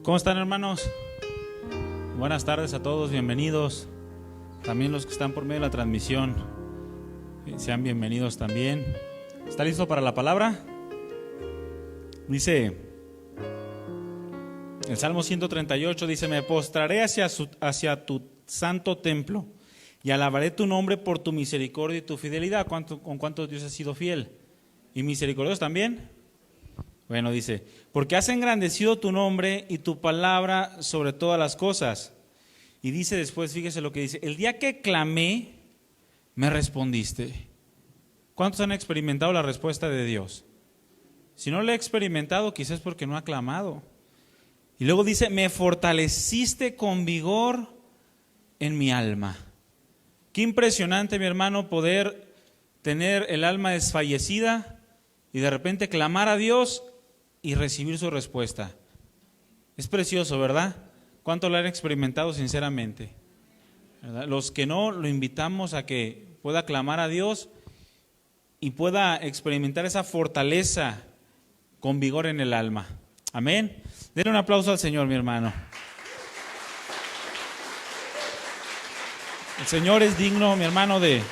¿Cómo están, hermanos? Buenas tardes a todos, bienvenidos. También los que están por medio de la transmisión, sean bienvenidos también. ¿Está listo para la palabra? Dice el Salmo 138, dice: me postraré hacia tu santo templo y alabaré tu nombre por tu misericordia y tu fidelidad. ¿Con cuántos Dios ha sido fiel? ¿Y misericordioso también? Bueno, dice: porque has engrandecido tu nombre y tu palabra sobre todas las cosas. Y dice después, fíjese lo que dice: el día que clamé, me respondiste. ¿Cuántos han experimentado la respuesta de Dios? Si no la he experimentado, quizás porque no ha clamado. Y luego dice: me fortaleciste con vigor en mi alma. Qué impresionante, mi hermano, poder tener el alma desfallecida y de repente clamar a Dios y recibir su respuesta. Es precioso, ¿verdad? ¿Cuánto lo han experimentado sinceramente? ¿Verdad? Los que no, lo invitamos a que pueda clamar a Dios y pueda experimentar esa fortaleza con vigor en el alma. Amén. Denle un aplauso al Señor, mi hermano. El Señor es digno, mi hermano, de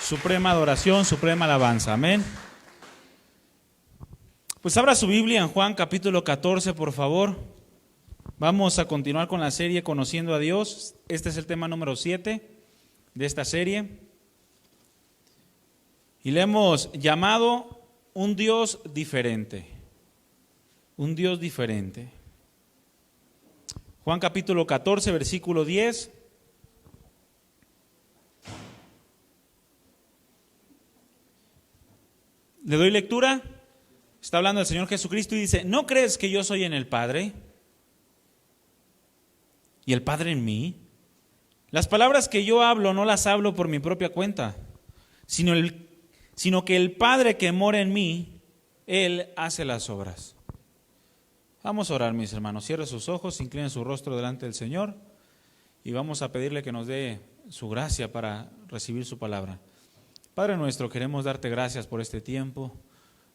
suprema adoración, suprema alabanza. Amén. Pues abra su Biblia en Juan capítulo 14, por favor. Vamos a continuar con la serie Conociendo a Dios. Este es el tema número 7 de esta serie. Y le hemos llamado un Dios diferente. Un Dios diferente. Juan capítulo 14, versículo 10. ¿Le doy lectura? Está hablando el Señor Jesucristo y dice: ¿no crees que yo soy en el Padre y el Padre en mí? Las palabras que yo hablo no las hablo por mi propia cuenta, sino que el Padre que mora en mí, Él hace las obras. Vamos a orar, mis hermanos. Cierre sus ojos, incline su rostro delante del Señor y vamos a pedirle que nos dé su gracia para recibir su palabra. Padre nuestro, queremos darte gracias por este tiempo,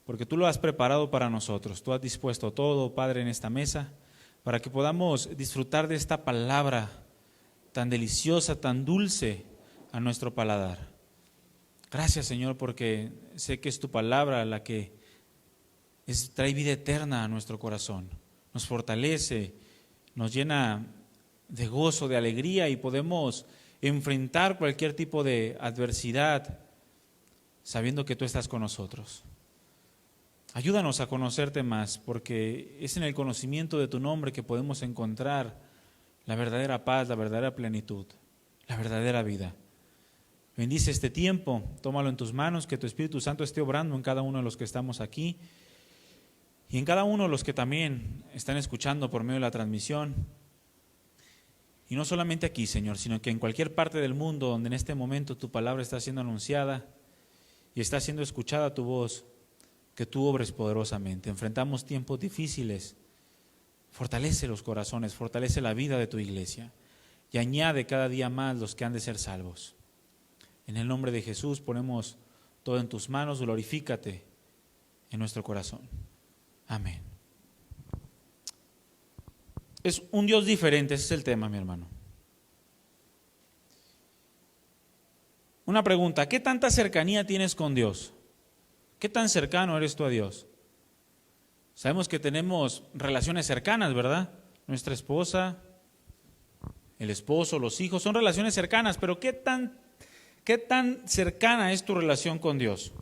porque tú lo has preparado para nosotros. Tú has dispuesto todo, Padre, en esta mesa, para que podamos disfrutar de esta palabra tan deliciosa, tan dulce a nuestro paladar. Gracias, Señor, porque sé que es tu palabra la que trae vida eterna a nuestro corazón. Nos fortalece, nos llena de gozo, de alegría, y podemos enfrentar cualquier tipo de adversidad sabiendo que tú estás con nosotros. Ayúdanos a conocerte más, porque es en el conocimiento de tu nombre que podemos encontrar la verdadera paz, la verdadera plenitud, la verdadera vida. Bendice este tiempo, tómalo en tus manos, que tu Espíritu Santo esté obrando en cada uno de los que estamos aquí y en cada uno de los que también están escuchando por medio de la transmisión. Y no solamente aquí, Señor, sino que en cualquier parte del mundo donde en este momento tu palabra está siendo anunciada y está siendo escuchada tu voz, que tú obres poderosamente. Enfrentamos tiempos difíciles. Fortalece los corazones, fortalece la vida de tu iglesia y añade cada día más los que han de ser salvos. En el nombre de Jesús ponemos todo en tus manos, glorifícate en nuestro corazón. Amén. Es un Dios diferente, ese es el tema, mi hermano. Una pregunta: ¿qué tanta cercanía tienes con Dios? ¿Qué tan cercano eres tú a Dios? Sabemos que tenemos relaciones cercanas, ¿verdad? Nuestra esposa, el esposo, los hijos, son relaciones cercanas, pero ¿qué tan cercana es tu relación con Dios?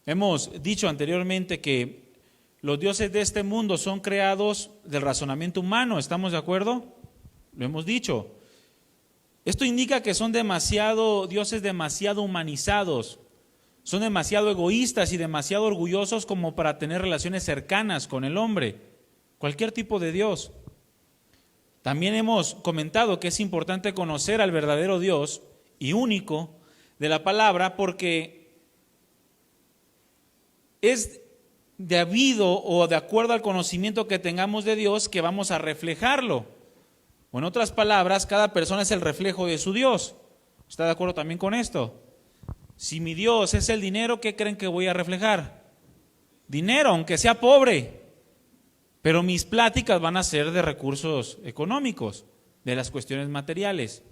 Hemos dicho anteriormente que los dioses de este mundo son creados del razonamiento humano, ¿estamos de acuerdo? Lo hemos dicho. Esto indica que son dioses demasiado humanizados. Son demasiado egoístas y demasiado orgullosos como para tener relaciones cercanas con el hombre, cualquier tipo de Dios. También hemos comentado que es importante conocer al verdadero Dios y único de la palabra, porque es debido o de acuerdo al conocimiento que tengamos de Dios que vamos a reflejarlo. O en otras palabras, cada persona es el reflejo de su Dios. ¿Está de acuerdo también con esto? Si mi Dios es el dinero, ¿qué creen que voy a reflejar? Dinero, aunque sea pobre. Pero mis pláticas van a ser de recursos económicos, de las cuestiones materiales.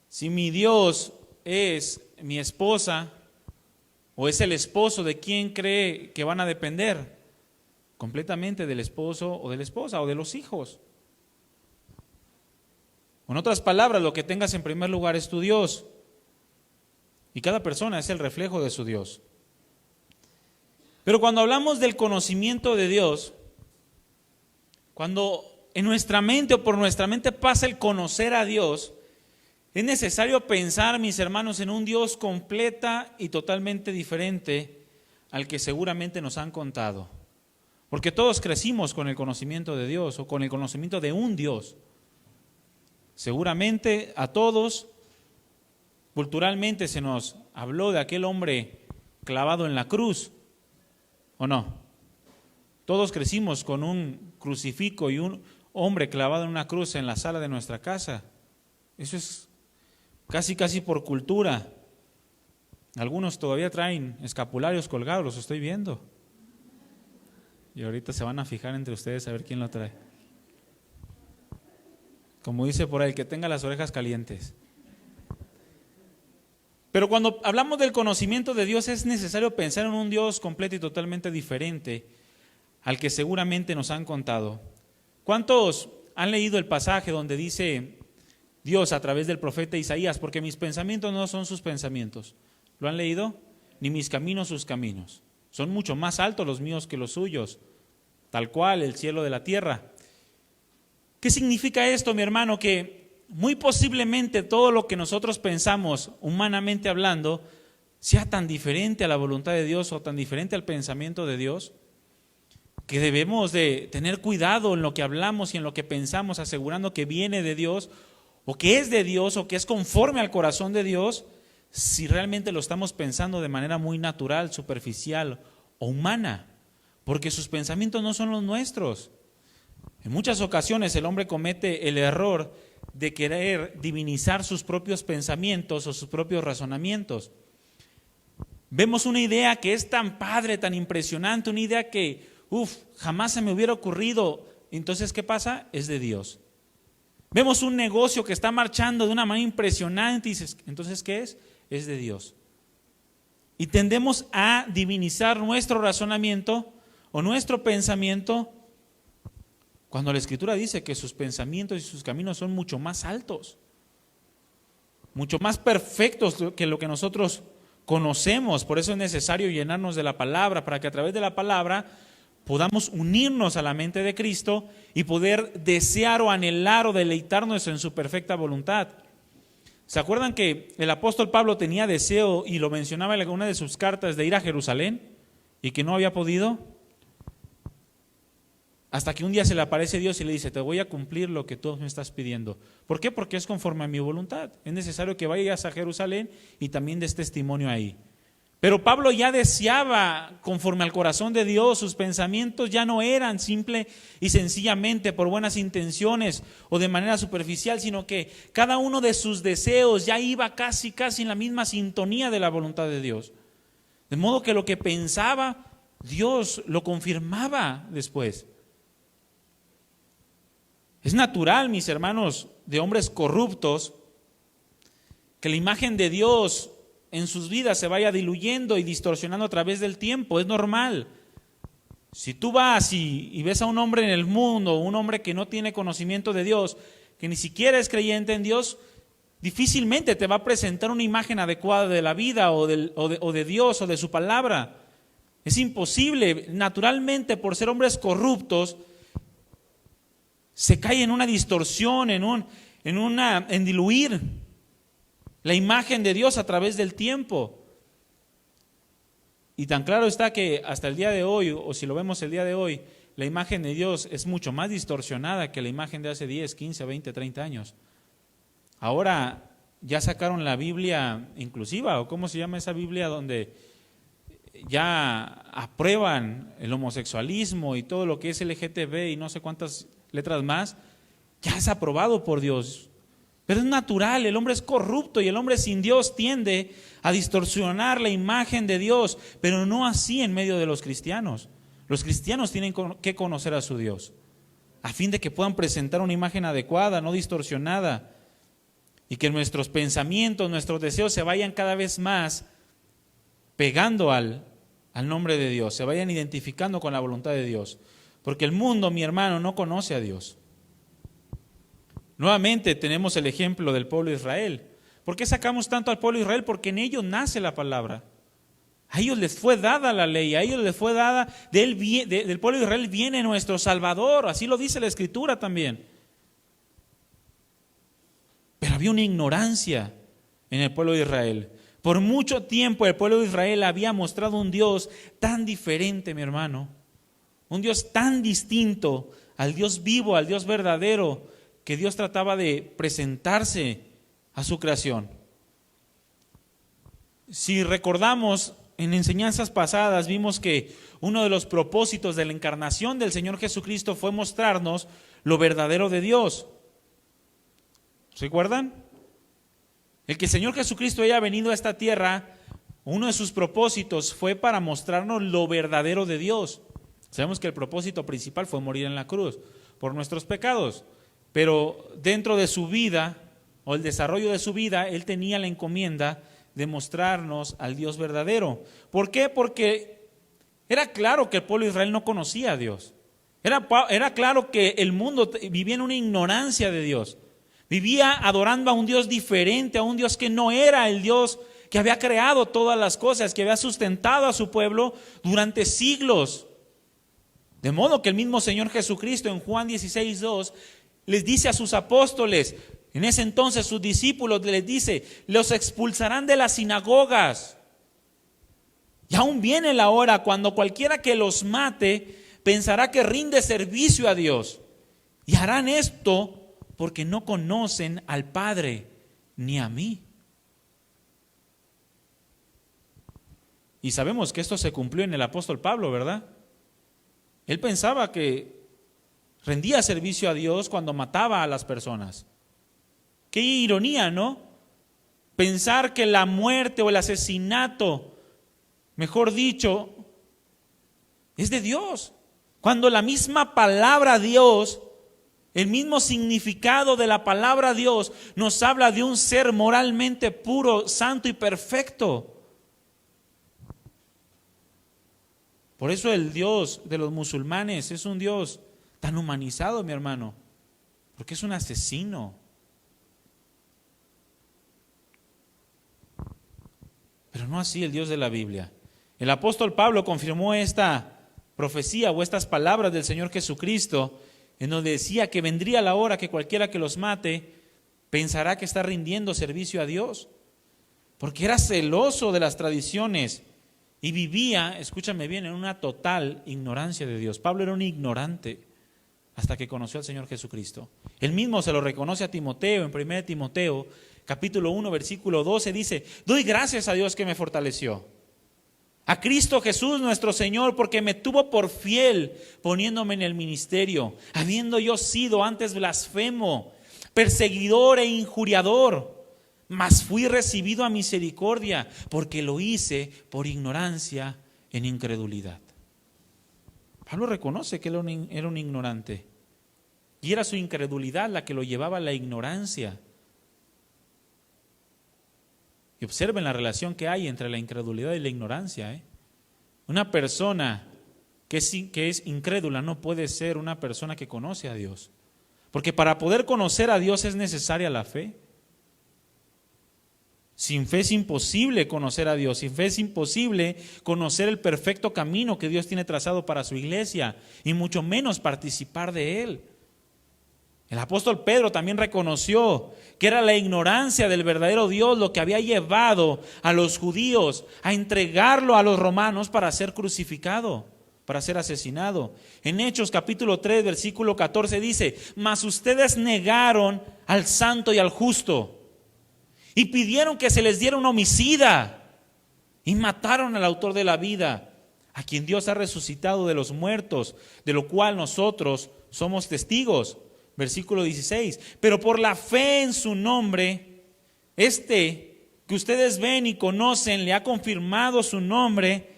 Si mi Dios es mi esposa o es el esposo, ¿de quién cree que van a depender? Completamente del esposo o de la esposa o de los hijos. En otras palabras, lo que tengas en primer lugar es tu Dios. Y cada persona es el reflejo de su Dios. Pero cuando hablamos del conocimiento de Dios, cuando en nuestra mente o por nuestra mente pasa el conocer a Dios, es necesario pensar, mis hermanos, en un Dios completa y totalmente diferente al que seguramente nos han contado. Porque todos crecimos con el conocimiento de Dios o con el conocimiento de un Dios. Seguramente a todos, culturalmente se nos habló de aquel hombre clavado en la cruz, ¿o no? Todos crecimos con un crucifijo y un hombre clavado en una cruz en la sala de nuestra casa. Eso es casi por cultura. Algunos todavía traen escapularios colgados, los estoy viendo. Y ahorita se van a fijar entre ustedes a ver quién lo trae. Como dice por ahí, el que tenga las orejas calientes. Pero cuando hablamos del conocimiento de Dios es necesario pensar en un Dios completo y totalmente diferente al que seguramente nos han contado. ¿Cuántos han leído el pasaje donde dice Dios a través del profeta Isaías? Porque mis pensamientos no son sus pensamientos. ¿Lo han leído? Ni mis caminos sus caminos. Son mucho más altos los míos que los suyos, tal cual el cielo de la tierra. ¿Qué significa esto, mi hermano? Que muy posiblemente todo lo que nosotros pensamos, humanamente hablando, sea tan diferente a la voluntad de Dios o tan diferente al pensamiento de Dios, que debemos de tener cuidado en lo que hablamos y en lo que pensamos, asegurando que viene de Dios, o que es de Dios, o que es conforme al corazón de Dios, si realmente lo estamos pensando de manera muy natural, superficial o humana, porque sus pensamientos no son los nuestros. En muchas ocasiones el hombre comete el error de querer divinizar sus propios pensamientos o sus propios razonamientos. Vemos una idea que es tan padre, tan impresionante, una idea que, jamás se me hubiera ocurrido. Entonces, ¿qué pasa? Es de Dios. Vemos un negocio que está marchando de una manera impresionante y dices, ¿entonces qué es? Es de Dios. Y tendemos a divinizar nuestro razonamiento o nuestro pensamiento cuando la Escritura dice que sus pensamientos y sus caminos son mucho más altos, mucho más perfectos que lo que nosotros conocemos. Por eso es necesario llenarnos de la palabra, para que a través de la palabra podamos unirnos a la mente de Cristo y poder desear o anhelar o deleitarnos en su perfecta voluntad. ¿Se acuerdan que el apóstol Pablo tenía deseo, y lo mencionaba en una de sus cartas, de ir a Jerusalén y que no había podido? Hasta que un día se le aparece Dios y le dice, te voy a cumplir lo que tú me estás pidiendo. ¿Por qué? Porque es conforme a mi voluntad. Es necesario que vayas a Jerusalén y también des testimonio ahí. Pero Pablo ya deseaba conforme al corazón de Dios. Sus pensamientos ya no eran simple y sencillamente por buenas intenciones o de manera superficial, sino que cada uno de sus deseos ya iba casi en la misma sintonía de la voluntad de Dios. De modo que lo que pensaba, Dios lo confirmaba después. Es natural, mis hermanos, de hombres corruptos, que la imagen de Dios en sus vidas se vaya diluyendo y distorsionando a través del tiempo. Es normal. Si tú vas y ves a un hombre en el mundo, un hombre que no tiene conocimiento de Dios, que ni siquiera es creyente en Dios, difícilmente te va a presentar una imagen adecuada de la vida o de Dios o de su palabra. Es imposible. Naturalmente, por ser hombres corruptos, se cae en una distorsión, en diluir la imagen de Dios a través del tiempo. Y tan claro está que hasta el día de hoy, o si lo vemos el día de hoy, la imagen de Dios es mucho más distorsionada que la imagen de hace 10, 15, 20, 30 años. Ahora ya sacaron la Biblia inclusiva, o ¿cómo se llama esa Biblia donde ya aprueban el homosexualismo y todo lo que es LGTB y no sé cuántas letras más? Ya es aprobado por Dios. Pero es natural, el hombre es corrupto y el hombre sin Dios tiende a distorsionar la imagen de Dios, pero no así en medio de los cristianos. Los cristianos tienen que conocer a su Dios, a fin de que puedan presentar una imagen adecuada, no distorsionada, y que nuestros pensamientos, nuestros deseos se vayan cada vez más pegando al nombre de Dios, se vayan identificando con la voluntad de Dios. Porque el mundo, mi hermano, no conoce a Dios. Nuevamente tenemos el ejemplo del pueblo de Israel. ¿Por qué sacamos tanto al pueblo de Israel? Porque en ellos nace la palabra. A ellos les fue dada la ley, a ellos les fue dada, del pueblo de Israel viene nuestro Salvador, así lo dice la Escritura también. Pero había una ignorancia en el pueblo de Israel. Por mucho tiempo el pueblo de Israel había mostrado un Dios tan diferente, mi hermano, un Dios tan distinto al Dios vivo, al Dios verdadero, que Dios trataba de presentarse a su creación. Si recordamos, en enseñanzas pasadas vimos que uno de los propósitos de la encarnación del Señor Jesucristo fue mostrarnos lo verdadero de Dios. ¿Recuerdan? El que el Señor Jesucristo haya venido a esta tierra, uno de sus propósitos fue para mostrarnos lo verdadero de Dios. Sabemos que el propósito principal fue morir en la cruz por nuestros pecados, pero dentro de su vida o el desarrollo de su vida, Él tenía la encomienda de mostrarnos al Dios verdadero. ¿Por qué? Porque era claro que el pueblo de Israel no conocía a Dios. Era claro que el mundo vivía en una ignorancia de Dios. Vivía adorando a un Dios diferente, a un Dios que no era el Dios que había creado todas las cosas, que había sustentado a su pueblo durante siglos. De modo que el mismo Señor Jesucristo en Juan 16:2 les dice a sus apóstoles, en ese entonces sus discípulos, les dice, los expulsarán de las sinagogas. Y aún viene la hora cuando cualquiera que los mate pensará que rinde servicio a Dios. Y harán esto porque no conocen al Padre ni a mí. Y sabemos que esto se cumplió en el apóstol Pablo, ¿verdad? Él pensaba que rendía servicio a Dios cuando mataba a las personas. Qué ironía, ¿no? Pensar que la muerte o el asesinato, mejor dicho, es de Dios. Cuando la misma palabra Dios, el mismo significado de la palabra Dios nos habla de un ser moralmente puro, santo y perfecto. Por eso el Dios de los musulmanes es un Dios tan humanizado, mi hermano, porque es un asesino. Pero no así el Dios de la Biblia. El apóstol Pablo confirmó esta profecía o estas palabras del Señor Jesucristo, en donde decía que vendría la hora que cualquiera que los mate pensará que está rindiendo servicio a Dios, porque era celoso de las tradiciones y vivía, escúchame bien, en una total ignorancia de Dios. Pablo era un ignorante hasta que conoció al Señor Jesucristo. Él mismo se lo reconoce a Timoteo, en 1 Timoteo, capítulo 1, versículo 12, dice, doy gracias a Dios que me fortaleció, a Cristo Jesús nuestro Señor, porque me tuvo por fiel poniéndome en el ministerio, habiendo yo sido antes blasfemo, perseguidor e injuriador, mas fui recibido a misericordia, porque lo hice por ignorancia en incredulidad. Pablo reconoce que él era un ignorante, y era su incredulidad la que lo llevaba a la ignorancia. Y observen la relación que hay entre la incredulidad y la ignorancia. Una persona que es incrédula no puede ser una persona que conoce a Dios. Porque para poder conocer a Dios es necesaria la fe. Sin fe es imposible conocer a Dios. Sin fe es imposible conocer el perfecto camino que Dios tiene trazado para su iglesia, y mucho menos participar de él. El apóstol Pedro también reconoció que era la ignorancia del verdadero Dios lo que había llevado a los judíos a entregarlo a los romanos para ser crucificado, para ser asesinado. En Hechos capítulo 3, versículo 14 dice, mas ustedes negaron al santo y al justo y pidieron que se les diera un homicida y mataron al autor de la vida, a quien Dios ha resucitado de los muertos, de lo cual nosotros somos testigos. Versículo 16, pero por la fe en su nombre, que ustedes ven y conocen, le ha confirmado su nombre,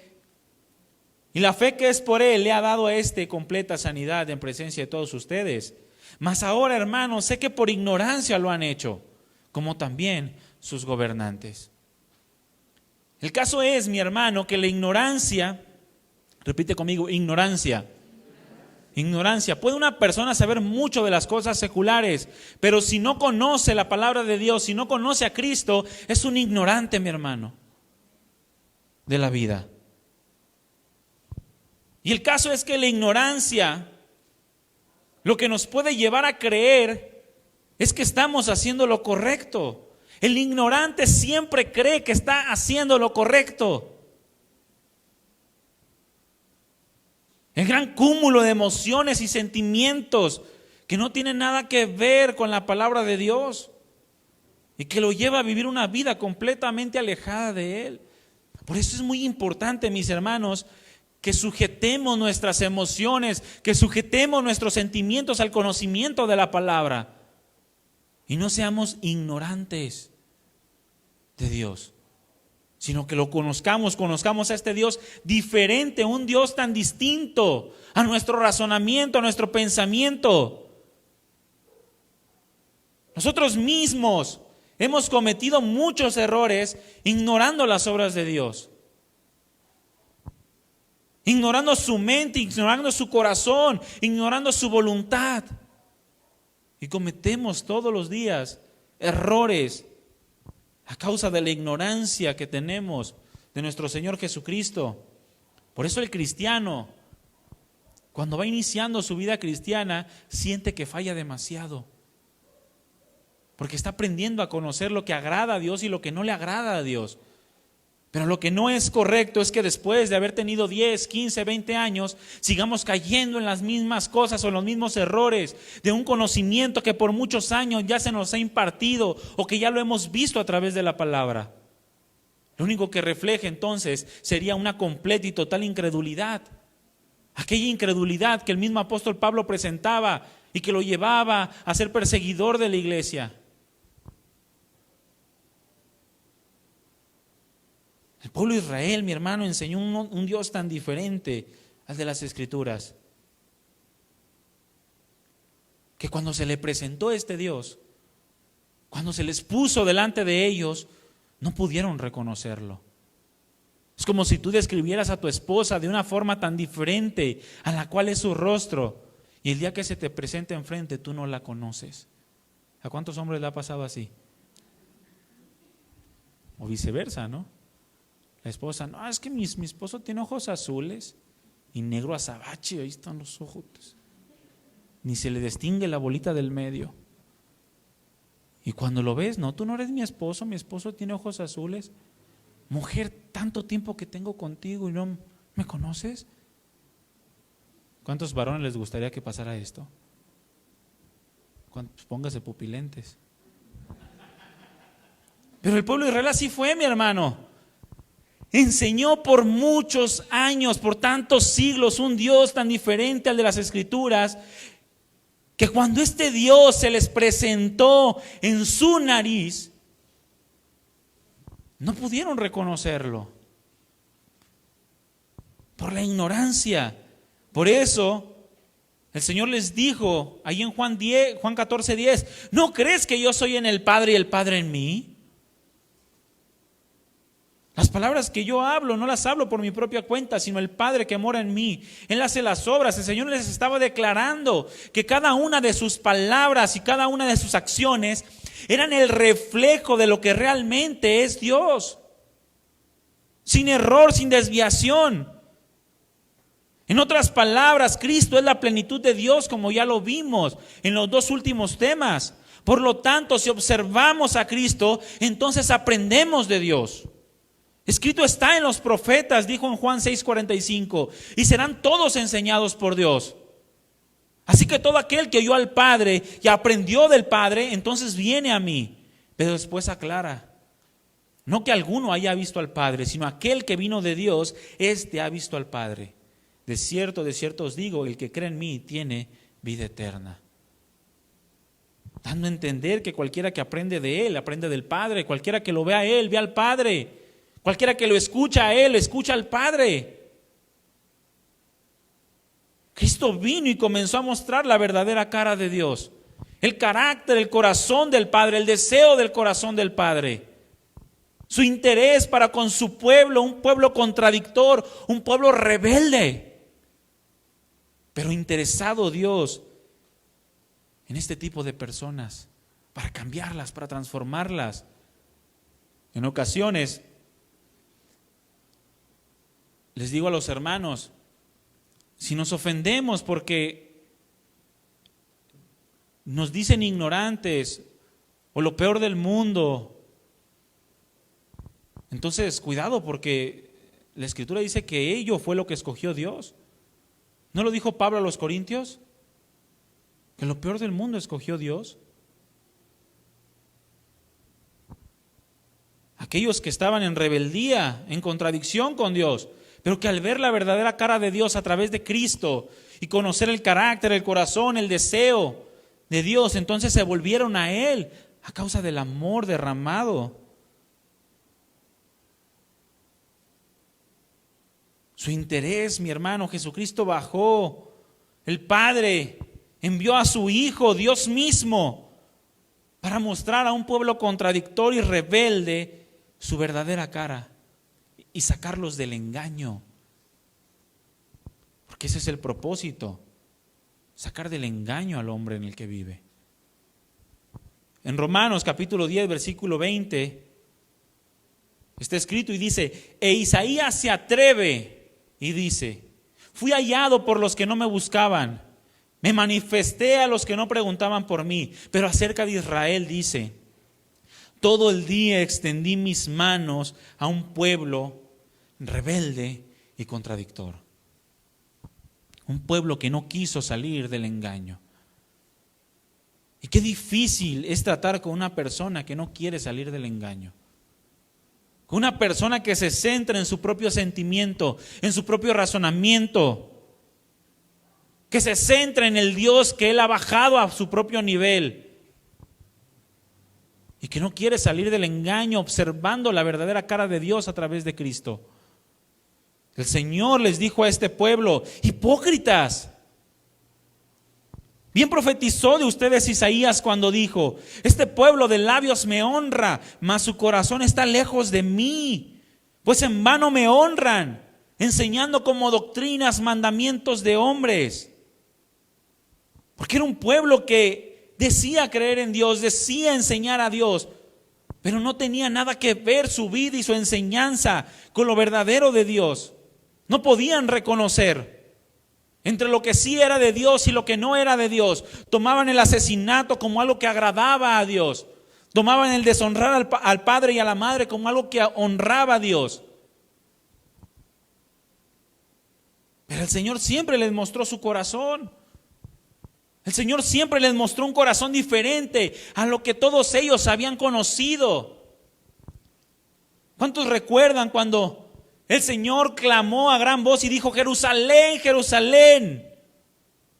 Y la fe que es por Él le ha dado a este completa sanidad en presencia de todos ustedes. Mas ahora, hermanos, sé que por ignorancia lo han hecho, como también sus gobernantes. El caso es, mi hermano, que la ignorancia, repite conmigo, ignorancia. Ignorancia. Puede una persona saber mucho de las cosas seculares, pero si no conoce la palabra de Dios, si no conoce a Cristo, es un ignorante, mi hermano, de la vida. Y el caso es que la ignorancia, lo que nos puede llevar a creer es que estamos haciendo lo correcto. El ignorante siempre cree que está haciendo lo correcto. El gran cúmulo de emociones y sentimientos que no tienen nada que ver con la palabra de Dios y que lo lleva a vivir una vida completamente alejada de Él. Por eso es muy importante, mis hermanos, que sujetemos nuestras emociones, que sujetemos nuestros sentimientos al conocimiento de la palabra y no seamos ignorantes de Dios, sino que lo conozcamos a este Dios diferente, un Dios tan distinto a nuestro razonamiento, a nuestro pensamiento. Nosotros mismos hemos cometido muchos errores ignorando las obras de Dios, ignorando su mente, ignorando su corazón, ignorando su voluntad. Y cometemos todos los días errores a causa de la ignorancia que tenemos de nuestro Señor Jesucristo. Por eso el cristiano, cuando va iniciando su vida cristiana, siente que falla demasiado. Porque está aprendiendo a conocer lo que agrada a Dios y lo que no le agrada a Dios. Pero lo que no es correcto es que después de haber tenido 10, 15, 20 años, sigamos cayendo en las mismas cosas o en los mismos errores de un conocimiento que por muchos años ya se nos ha impartido o que ya lo hemos visto a través de la palabra. Lo único que refleja entonces sería una completa y total incredulidad. Aquella incredulidad que el mismo apóstol Pablo presentaba y que lo llevaba a ser perseguidor de la iglesia. El pueblo de Israel, mi hermano, enseñó un Dios tan diferente al de las Escrituras, que cuando se le presentó este Dios, cuando se les puso delante de ellos, no pudieron reconocerlo. Es como si tú describieras a tu esposa de una forma tan diferente a la cual es su rostro, y el día que se te presenta enfrente tú no la conoces. ¿A cuántos hombres le ha pasado así? O viceversa, ¿no? La esposa, no, es que mi esposo tiene ojos azules y negro azabache, ahí están los ojos. Ni se le distingue la bolita del medio. Y cuando lo ves, no, tú no eres mi esposo tiene ojos azules. Mujer, tanto tiempo que tengo contigo y no me conoces. ¿Cuántos varones les gustaría que pasara esto? Pues póngase pupilentes. Pero el pueblo de Israel así fue, mi hermano. Enseñó por muchos años, por tantos siglos, un Dios tan diferente al de las Escrituras, que cuando este Dios se les presentó en su nariz, no pudieron reconocerlo por la ignorancia. Por eso el Señor les dijo ahí en Juan 14:10, ¿no crees que yo soy en el Padre y el Padre en mí? Las palabras que yo hablo no las hablo por mi propia cuenta, sino el Padre que mora en mí. Él hace las obras. El Señor les estaba declarando que cada una de sus palabras y cada una de sus acciones eran el reflejo de lo que realmente es Dios. Sin error, sin desviación. En otras palabras, Cristo es la plenitud de Dios, como ya lo vimos en los dos últimos temas. Por lo tanto, si observamos a Cristo, entonces aprendemos de Dios. Escrito está en los profetas, dijo en Juan 6:45, y serán todos enseñados por Dios. Así que todo aquel que oyó al Padre y aprendió del Padre, entonces viene a mí. Pero después aclara, no que alguno haya visto al Padre, sino aquel que vino de Dios, éste ha visto al Padre. De cierto os digo, el que cree en mí tiene vida eterna. Dando a entender que cualquiera que aprende de Él, aprende del Padre. Cualquiera que lo vea a Él, ve al Padre. Cualquiera que lo escucha a Él, escucha al Padre. Cristo vino y comenzó a mostrar la verdadera cara de Dios, el carácter, el corazón del Padre, el deseo del corazón del Padre, su interés para con su pueblo, un pueblo contradictor, un pueblo rebelde, pero interesado Dios en este tipo de personas, para cambiarlas, para transformarlas. En ocasiones, les digo a los hermanos, si nos ofendemos porque nos dicen ignorantes o lo peor del mundo, entonces cuidado, porque la Escritura dice que ello fue lo que escogió Dios. ¿No lo dijo Pablo a los Corintios? Que lo peor del mundo escogió Dios. Aquellos que estaban en rebeldía, en contradicción con Dios, pero que al ver la verdadera cara de Dios a través de Cristo y conocer el carácter, el corazón, el deseo de Dios, entonces se volvieron a Él a causa del amor derramado. Su interés, mi hermano, Jesucristo bajó. El Padre envió a su Hijo, Dios mismo, para mostrar a un pueblo contradictorio y rebelde su verdadera cara y sacarlos del engaño. Porque ese es el propósito, sacar del engaño al hombre en el que vive. En Romanos capítulo 10, versículo 20, está escrito y dice: e Isaías se atreve y dice: fui hallado por los que no me buscaban, me manifesté a los que no preguntaban por mí. Pero acerca de Israel dice: todo el día extendí mis manos a un pueblo rebelde y contradictor. Un pueblo que no quiso salir del engaño. Y qué difícil es tratar con una persona que no quiere salir del engaño. Con una persona que se centra en su propio sentimiento, en su propio razonamiento, que se centra en el Dios que Él ha bajado a su propio nivel y que no quiere salir del engaño observando la verdadera cara de Dios a través de Cristo. El Señor les dijo a este pueblo: hipócritas. Bien profetizó de ustedes Isaías cuando dijo: este pueblo de labios me honra, mas su corazón está lejos de mí, pues en vano me honran, enseñando como doctrinas mandamientos de hombres. Porque era un pueblo que decía creer en Dios, decía enseñar a Dios, pero no tenía nada que ver su vida y su enseñanza con lo verdadero de Dios. No podían reconocer entre lo que sí era de Dios y lo que no era de Dios. Tomaban el asesinato como algo que agradaba a Dios. Tomaban el deshonrar al padre y a la madre como algo que honraba a Dios. Pero el Señor siempre les mostró su corazón. El Señor siempre les mostró un corazón diferente a lo que todos ellos habían conocido. ¿Cuántos recuerdan cuando el Señor clamó a gran voz y dijo: Jerusalén, Jerusalén,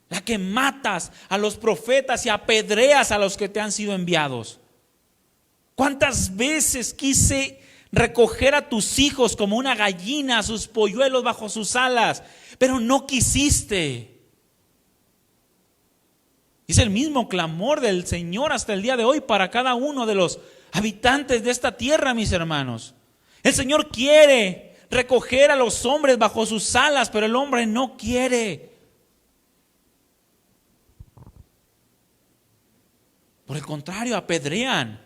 la que matas a los profetas y apedreas a los que te han sido enviados? ¿Cuántas veces quise recoger a tus hijos como una gallina a sus polluelos bajo sus alas, pero no quisiste? Es el mismo clamor del Señor hasta el día de hoy para cada uno de los habitantes de esta tierra, mis hermanos. El Señor quiere recoger a los hombres bajo sus alas, pero el hombre no quiere. Por el contrario, apedrean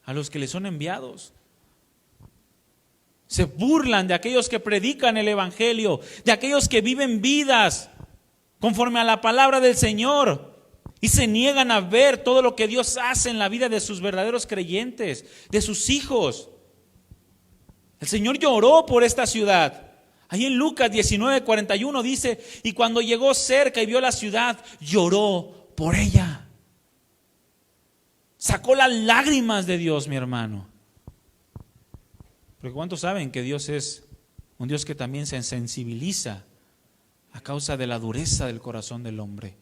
a los que les son enviados. Se burlan de aquellos que predican el evangelio, de aquellos que viven vidas conforme a la palabra del Señor. Y se niegan a ver todo lo que Dios hace en la vida de sus verdaderos creyentes, de sus hijos. El Señor lloró por esta ciudad. Ahí en Lucas 19:41 dice: y cuando llegó cerca y vio la ciudad, lloró por ella. Sacó las lágrimas de Dios, mi hermano. Porque ¿cuántos saben que Dios es un Dios que también se sensibiliza a causa de la dureza del corazón del hombre?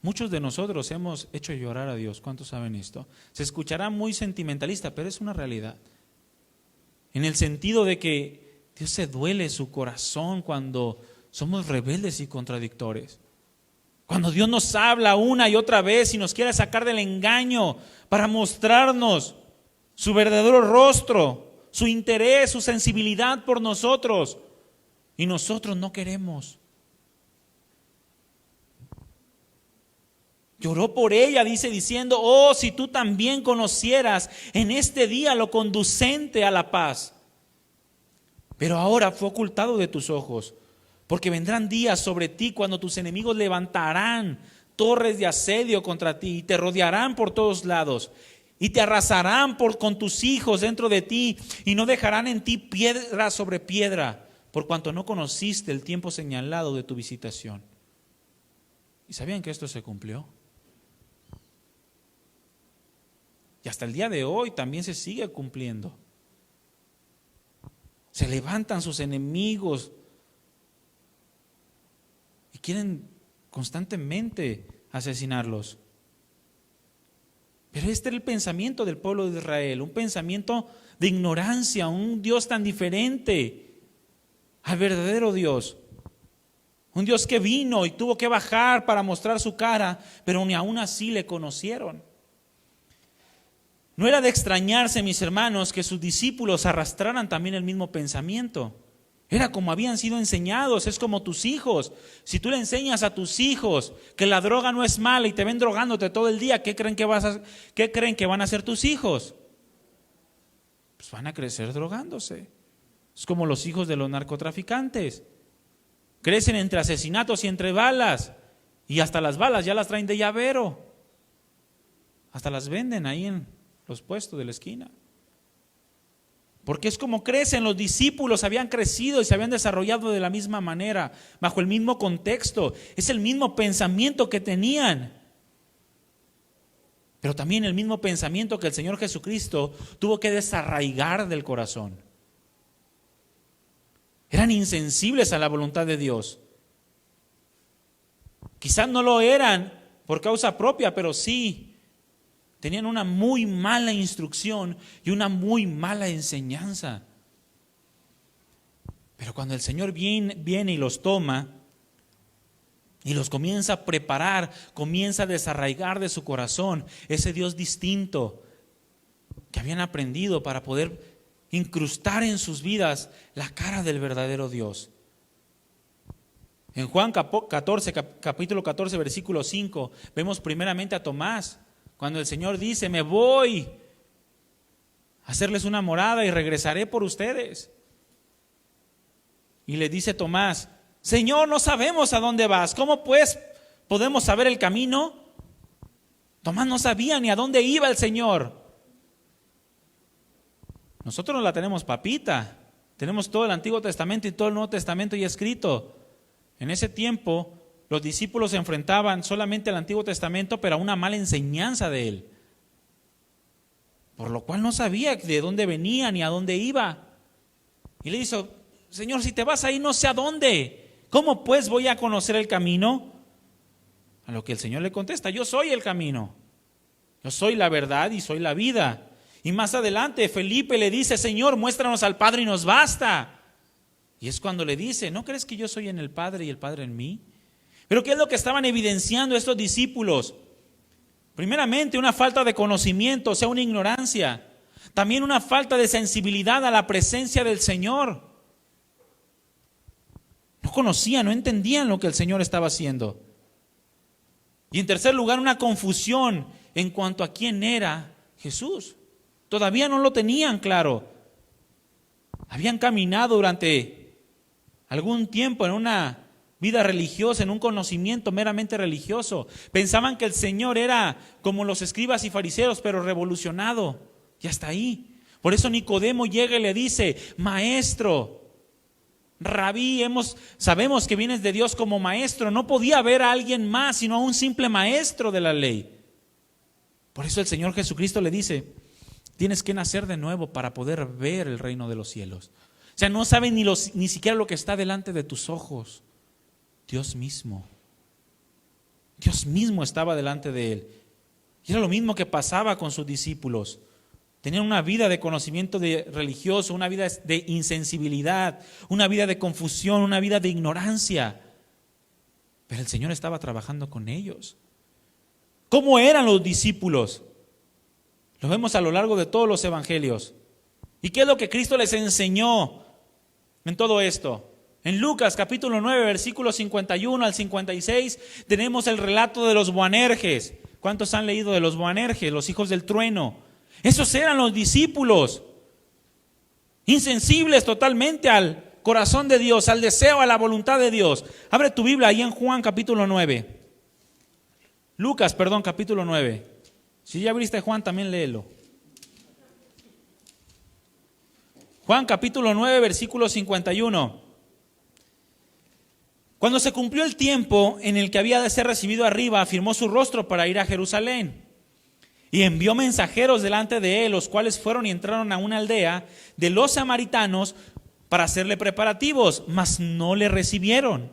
Muchos de nosotros hemos hecho llorar a Dios. ¿Cuántos saben esto? Se escuchará muy sentimentalista, pero es una realidad. En el sentido de que Dios se duele su corazón cuando somos rebeldes y contradictores. Cuando Dios nos habla una y otra vez y nos quiere sacar del engaño para mostrarnos su verdadero rostro, su interés, su sensibilidad por nosotros, y nosotros no queremos. Lloró por ella, diciendo, oh, si tú también conocieras en este día lo conducente a la paz. Pero ahora fue ocultado de tus ojos, porque vendrán días sobre ti cuando tus enemigos levantarán torres de asedio contra ti y te rodearán por todos lados y te arrasarán con tus hijos dentro de ti y no dejarán en ti piedra sobre piedra, por cuanto no conociste el tiempo señalado de tu visitación. ¿Y sabían que esto se cumplió? Y hasta el día de hoy también se sigue cumpliendo. Se levantan sus enemigos y quieren constantemente asesinarlos. Pero este era el pensamiento del pueblo de Israel, un pensamiento de ignorancia, un Dios tan diferente al verdadero Dios. Un Dios que vino y tuvo que bajar para mostrar su cara, pero ni aún así le conocieron. No era de extrañarse, mis hermanos, que sus discípulos arrastraran también el mismo pensamiento. Era como habían sido enseñados, es como tus hijos. Si tú le enseñas a tus hijos que la droga no es mala y te ven drogándote todo el día, ¿qué creen que van a hacer tus hijos? Pues van a crecer drogándose. Es como los hijos de los narcotraficantes. Crecen entre asesinatos y entre balas. Y hasta las balas ya las traen de llavero. Hasta las venden ahí en los puestos de la esquina. Porque es como crecen. Los discípulos habían crecido y se habían desarrollado de la misma manera, bajo el mismo contexto. Es el mismo pensamiento que tenían. Pero también el mismo pensamiento que el Señor Jesucristo tuvo que desarraigar del corazón. Eran insensibles a la voluntad de Dios. Quizás no lo eran por causa propia, pero sí tenían una muy mala instrucción y una muy mala enseñanza. Pero cuando el Señor viene y los toma y los comienza a preparar, comienza a desarraigar de su corazón ese Dios distinto que habían aprendido para poder incrustar en sus vidas la cara del verdadero Dios. En Juan 14, capítulo 14, versículo 5, vemos primeramente a Tomás, cuando el Señor dice, me voy a hacerles una morada y regresaré por ustedes. Y le dice Tomás, Señor, no sabemos a dónde vas, ¿cómo pues podemos saber el camino? Tomás no sabía ni a dónde iba el Señor. Nosotros no la tenemos papita, tenemos todo el Antiguo Testamento y todo el Nuevo Testamento ya escrito. En ese tiempo los discípulos se enfrentaban solamente al Antiguo Testamento, pero a una mala enseñanza de él, por lo cual no sabía de dónde venía ni a dónde iba. Y le dice, Señor, si te vas ahí no sé a dónde, ¿cómo pues voy a conocer el camino? A lo que el Señor le contesta, yo soy el camino, yo soy la verdad y soy la vida. Y más adelante Felipe le dice, Señor, muéstranos al Padre y nos basta. Y es cuando le dice, ¿no crees que yo soy en el Padre y el Padre en mí? Pero ¿qué es lo que estaban evidenciando estos discípulos? Primeramente, una falta de conocimiento, o sea, una ignorancia. También una falta de sensibilidad a la presencia del Señor. No conocían, no entendían lo que el Señor estaba haciendo. Y en tercer lugar, una confusión en cuanto a quién era Jesús. Todavía no lo tenían claro. Habían caminado durante algún tiempo en una vida religiosa, en un conocimiento meramente religioso. Pensaban que el Señor era como los escribas y fariseos, pero revolucionado. Y hasta ahí. Por eso Nicodemo llega y le dice, Maestro, Rabí, sabemos que vienes de Dios como maestro. No podía haber a alguien más, sino a un simple maestro de la ley. Por eso el Señor Jesucristo le dice, tienes que nacer de nuevo para poder ver el reino de los cielos. O sea, no saben ni siquiera lo que está delante de tus ojos. Dios mismo estaba delante de él. Y era lo mismo que pasaba con sus discípulos. Tenían una vida de conocimiento religioso, una vida de insensibilidad, una vida de confusión, una vida de ignorancia. Pero el Señor estaba trabajando con ellos. ¿Cómo eran los discípulos? Lo vemos a lo largo de todos los evangelios. ¿Y qué es lo que Cristo les enseñó en todo esto? En Lucas capítulo 9, versículos 51 al 56, tenemos el relato de los Boanerges. ¿Cuántos han leído de los Boanerges, los hijos del trueno? Esos eran los discípulos, insensibles totalmente al corazón de Dios, al deseo, a la voluntad de Dios. Abre tu Biblia ahí en Juan capítulo 9. Lucas, capítulo 9. Si ya abriste Juan, también léelo. Juan capítulo 9, versículo 51. Cuando se cumplió el tiempo en el que había de ser recibido arriba, afirmó su rostro para ir a Jerusalén. Y envió mensajeros delante de él, los cuales fueron y entraron a una aldea de los samaritanos para hacerle preparativos, mas no le recibieron.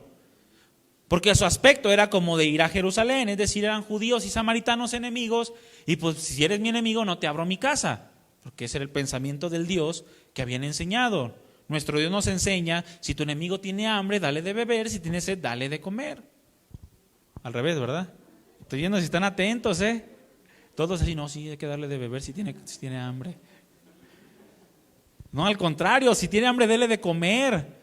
Porque su aspecto era como de ir a Jerusalén, es decir, eran judíos y samaritanos enemigos, y pues si eres mi enemigo no te abro mi casa, porque ese era el pensamiento del Dios que habían enseñado. Nuestro Dios nos enseña, si tu enemigo tiene hambre, dale de beber, si tiene sed, dale de comer. Al revés, ¿verdad? Estoy viendo si están atentos, Todos así, no, sí, hay que darle de beber si tiene hambre. No, al contrario, si tiene hambre, dele de comer.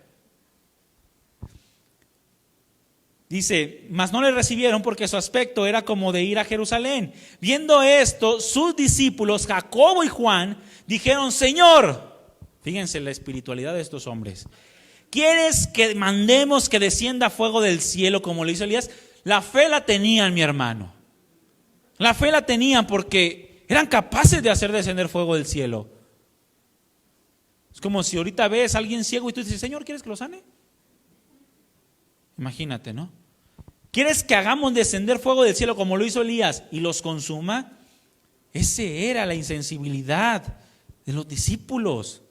Dice, mas no le recibieron porque su aspecto era como de ir a Jerusalén. Viendo esto, sus discípulos, Jacobo y Juan, dijeron, Señor, fíjense la espiritualidad de estos hombres, ¿quieres que mandemos que descienda fuego del cielo como lo hizo Elías? La fe la tenían, mi hermano. La fe la tenían porque eran capaces de hacer descender fuego del cielo. Es como si ahorita ves a alguien ciego y tú dices, Señor, ¿quieres que lo sane? Imagínate, ¿no? ¿Quieres que hagamos descender fuego del cielo como lo hizo Elías y los consuma? Ese era la insensibilidad de los discípulos.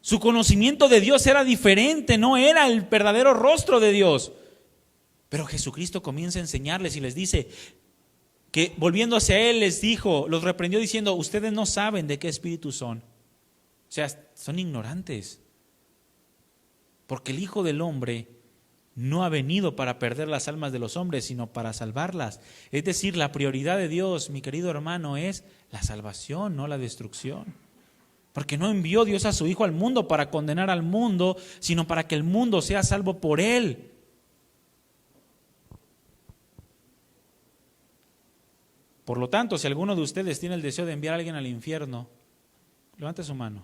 Su conocimiento de Dios era diferente, no era el verdadero rostro de Dios. Pero Jesucristo comienza a enseñarles y les dice que volviéndose a Él les dijo, los reprendió diciendo, ustedes no saben de qué espíritu son. O sea, son ignorantes. Porque el Hijo del Hombre no ha venido para perder las almas de los hombres, sino para salvarlas. Es decir, la prioridad de Dios, mi querido hermano, es la salvación, no la destrucción. Porque no envió Dios a su Hijo al mundo para condenar al mundo, sino para que el mundo sea salvo por Él. Por lo tanto, si alguno de ustedes tiene el deseo de enviar a alguien al infierno, levante su mano.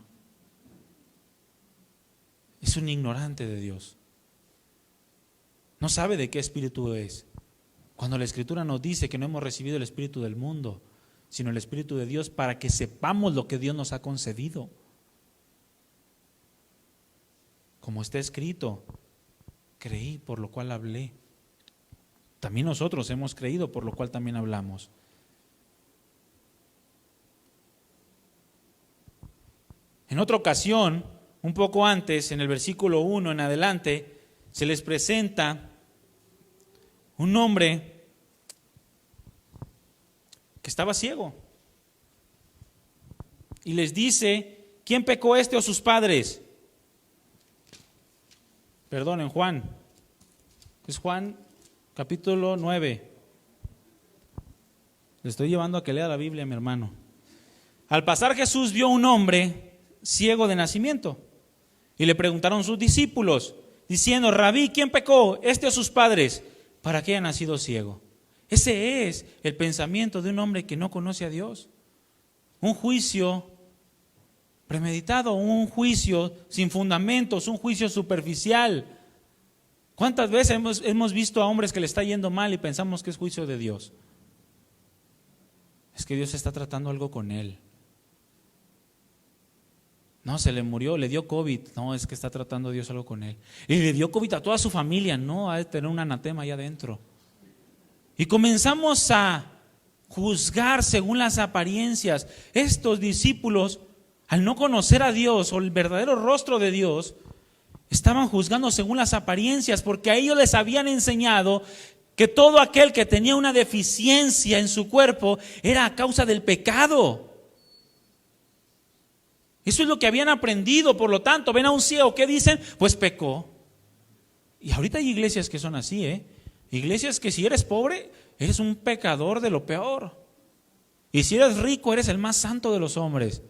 Es un ignorante de Dios. No sabe de qué espíritu es. Cuando la Escritura nos dice que no hemos recibido el espíritu del mundo, sino el espíritu de Dios para que sepamos lo que Dios nos ha concedido. Como está escrito, creí por lo cual hablé. También nosotros hemos creído por lo cual también hablamos. En otra ocasión, un poco antes, en el versículo 1 en adelante, se les presenta un hombre que estaba ciego. Y les dice, ¿quién pecó o sus padres? Perdonen, Juan. Es Juan capítulo 9. Le estoy llevando a que lea la Biblia, mi hermano. Al pasar Jesús vio un hombre ciego de nacimiento. Y le preguntaron sus discípulos, diciendo, Rabí, ¿quién pecó, o sus padres, para que haya nacido ciego? Ese es el pensamiento de un hombre que no conoce a Dios. Un juicio premeditado, un juicio sin fundamentos, un juicio superficial. ¿Cuántas veces hemos visto a hombres que le está yendo mal y pensamos que es juicio de Dios? Es que Dios está tratando algo con él. No, se le murió, le dio COVID. No, es que está tratando Dios algo con él. Y le dio COVID a toda su familia. No, ha de tener un anatema allá adentro. Y comenzamos a juzgar según las apariencias. Estos discípulos, al no conocer a Dios o el verdadero rostro de Dios, estaban juzgando según las apariencias, porque a ellos les habían enseñado que todo aquel que tenía una deficiencia en su cuerpo era a causa del pecado. Eso es lo que habían aprendido. Por lo tanto, ven a un ciego, ¿qué dicen? Pues pecó. Y ahorita hay iglesias que son así, iglesias que si eres pobre, eres un pecador de lo peor. Y si eres rico, eres el más santo de los hombres.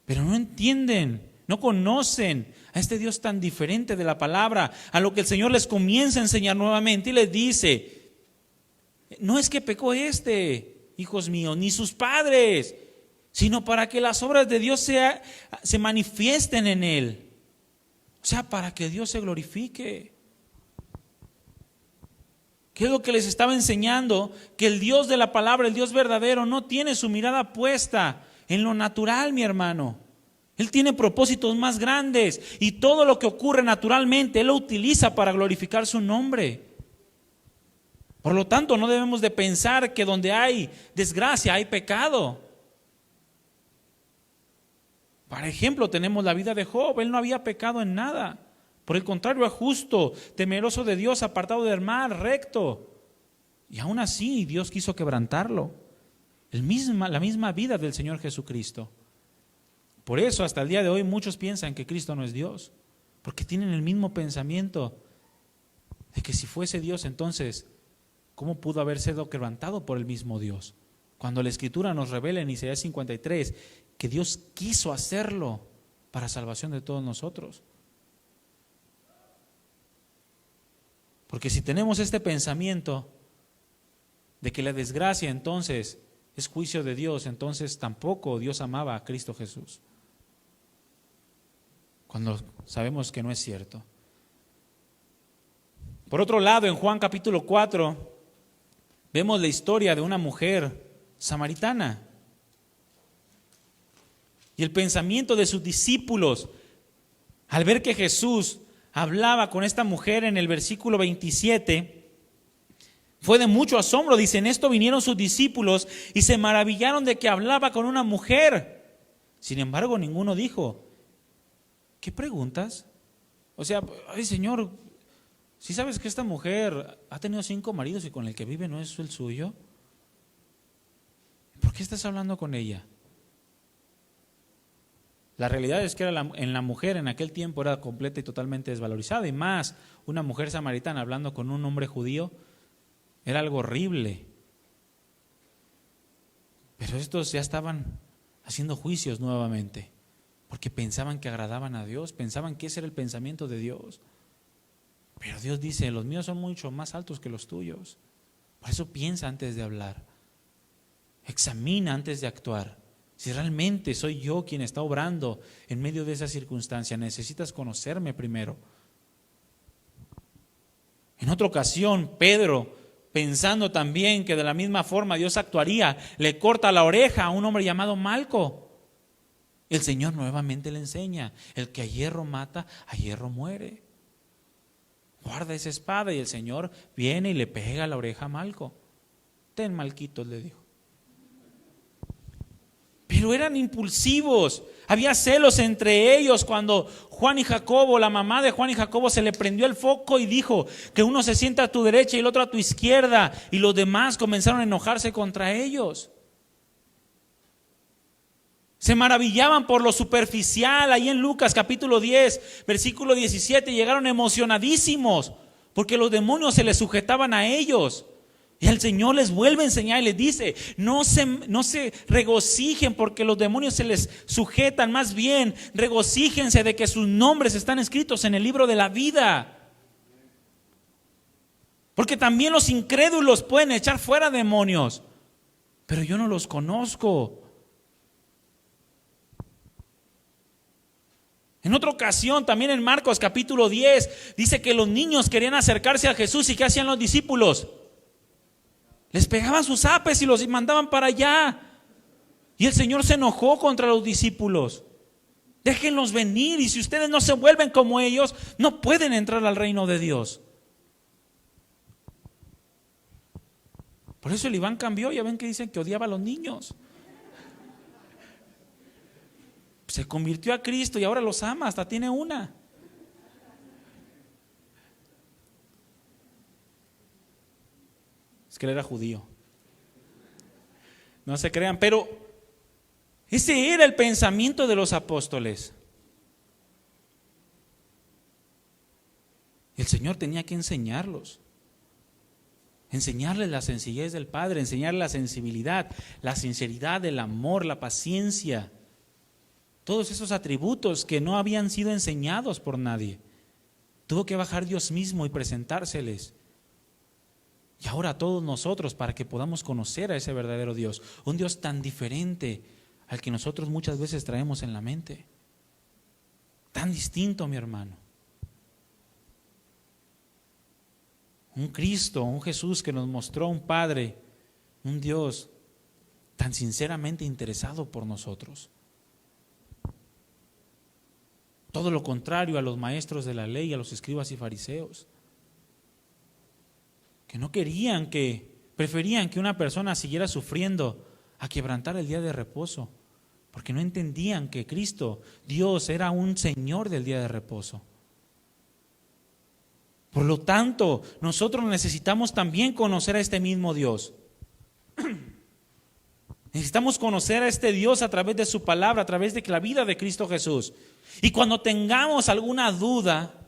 Pero no entienden, no conocen a este Dios tan diferente de la palabra, a lo que el Señor les comienza a enseñar nuevamente y les dice: no es que pecó hijos míos, ni sus padres, sino para que las obras de Dios se manifiesten en él. O sea, para que Dios se glorifique. ¿Qué es lo que les estaba enseñando? Que el Dios de la palabra, el Dios verdadero, no tiene su mirada puesta en lo natural, mi hermano. Él tiene propósitos más grandes y todo lo que ocurre naturalmente, Él lo utiliza para glorificar su nombre. Por lo tanto, no debemos de pensar que donde hay desgracia hay pecado. Por ejemplo, tenemos la vida de Job. Él no había pecado en nada. Por el contrario, era justo, temeroso de Dios, apartado del mal, recto. Y aún así Dios quiso quebrantarlo. La misma vida del Señor Jesucristo. Por eso hasta el día de hoy muchos piensan que Cristo no es Dios, porque tienen el mismo pensamiento de que si fuese Dios, entonces ¿cómo pudo haber sido quebrantado por el mismo Dios? Cuando la Escritura nos revela en Isaías 53 que Dios quiso hacerlo para salvación de todos nosotros. Porque si tenemos este pensamiento de que la desgracia entonces es juicio de Dios, entonces tampoco Dios amaba a Cristo Jesús. Cuando sabemos que no es cierto. Por otro lado, en Juan capítulo 4, vemos la historia de una mujer samaritana. Y el pensamiento de sus discípulos, al ver que Jesús hablaba con esta mujer en el versículo 27, fue de mucho asombro. Dice: en esto vinieron sus discípulos y se maravillaron de que hablaba con una mujer. Sin embargo, ninguno dijo: ¿qué preguntas? O sea, ay Señor, ¿sí sabes que esta mujer ha tenido 5 maridos y con el que vive no es el suyo? ¿Por qué estás hablando con ella? La realidad es que en la mujer en aquel tiempo era completa y totalmente desvalorizada, y más una mujer samaritana hablando con un hombre judío era algo horrible. Pero estos ya estaban haciendo juicios nuevamente, porque pensaban que agradaban a Dios, pensaban que ese era el pensamiento de Dios. Pero Dios dice: los míos son mucho más altos que los tuyos. Por eso piensa antes de hablar, examina antes de actuar. Si realmente soy yo quien está obrando en medio de esa circunstancia, necesitas conocerme primero. En otra ocasión, Pedro, pensando también que de la misma forma Dios actuaría, le corta la oreja a un hombre llamado Malco. El Señor nuevamente le enseña: el que a hierro mata, a hierro muere. Guarda esa espada. Y el Señor viene y le pega la oreja a Malco. Ten, Malquito, le dijo. Pero eran impulsivos, había celos entre ellos. Cuando Juan y Jacobo, la mamá de Juan y Jacobo, se le prendió el foco y dijo que uno se sienta a tu derecha y el otro a tu izquierda, y los demás comenzaron a enojarse contra ellos. Se maravillaban por lo superficial. Ahí en Lucas capítulo 10, versículo 17, llegaron emocionadísimos porque los demonios se les sujetaban a ellos. Y el Señor les vuelve a enseñar y les dice: no se regocijen porque los demonios se les sujetan, más bien regocíjense de que sus nombres están escritos en el libro de la vida. Porque también los incrédulos pueden echar fuera demonios, pero yo no los conozco. En otra ocasión, también en Marcos capítulo 10, dice que los niños querían acercarse a Jesús. ¿Y qué hacían los discípulos? Les pegaban sus apes y los mandaban para allá. Y el Señor se enojó contra los discípulos. Déjenlos venir, y si ustedes no se vuelven como ellos, no pueden entrar al reino de Dios. Por eso el Iván cambió. Ya ven que dicen que odiaba a los niños. Se convirtió a Cristo y ahora los ama, hasta tiene una. Es que él era judío. No se crean, pero Ese era el pensamiento de los apóstoles. El Señor tenía que enseñarlos. Enseñarles la sencillez del Padre, enseñarles la sensibilidad, la sinceridad, el amor, la paciencia. Todos esos atributos que no habían sido enseñados por nadie. Tuvo que bajar Dios mismo y presentárseles. Y ahora a todos nosotros, para que podamos conocer a ese verdadero Dios, un Dios tan diferente al que nosotros muchas veces traemos en la mente. Tan distinto, mi hermano. Un Cristo, un Jesús que nos mostró un Padre, un Dios tan sinceramente interesado por nosotros. Todo lo contrario a los maestros de la ley, a los escribas y fariseos, que no querían, preferían que una persona siguiera sufriendo a quebrantar el día de reposo, porque no entendían que Cristo, Dios, era un Señor del día de reposo. Por lo tanto, nosotros necesitamos también conocer a este mismo Dios. Necesitamos conocer a este Dios a través de su palabra, a través de la vida de Cristo Jesús. Y cuando tengamos alguna duda,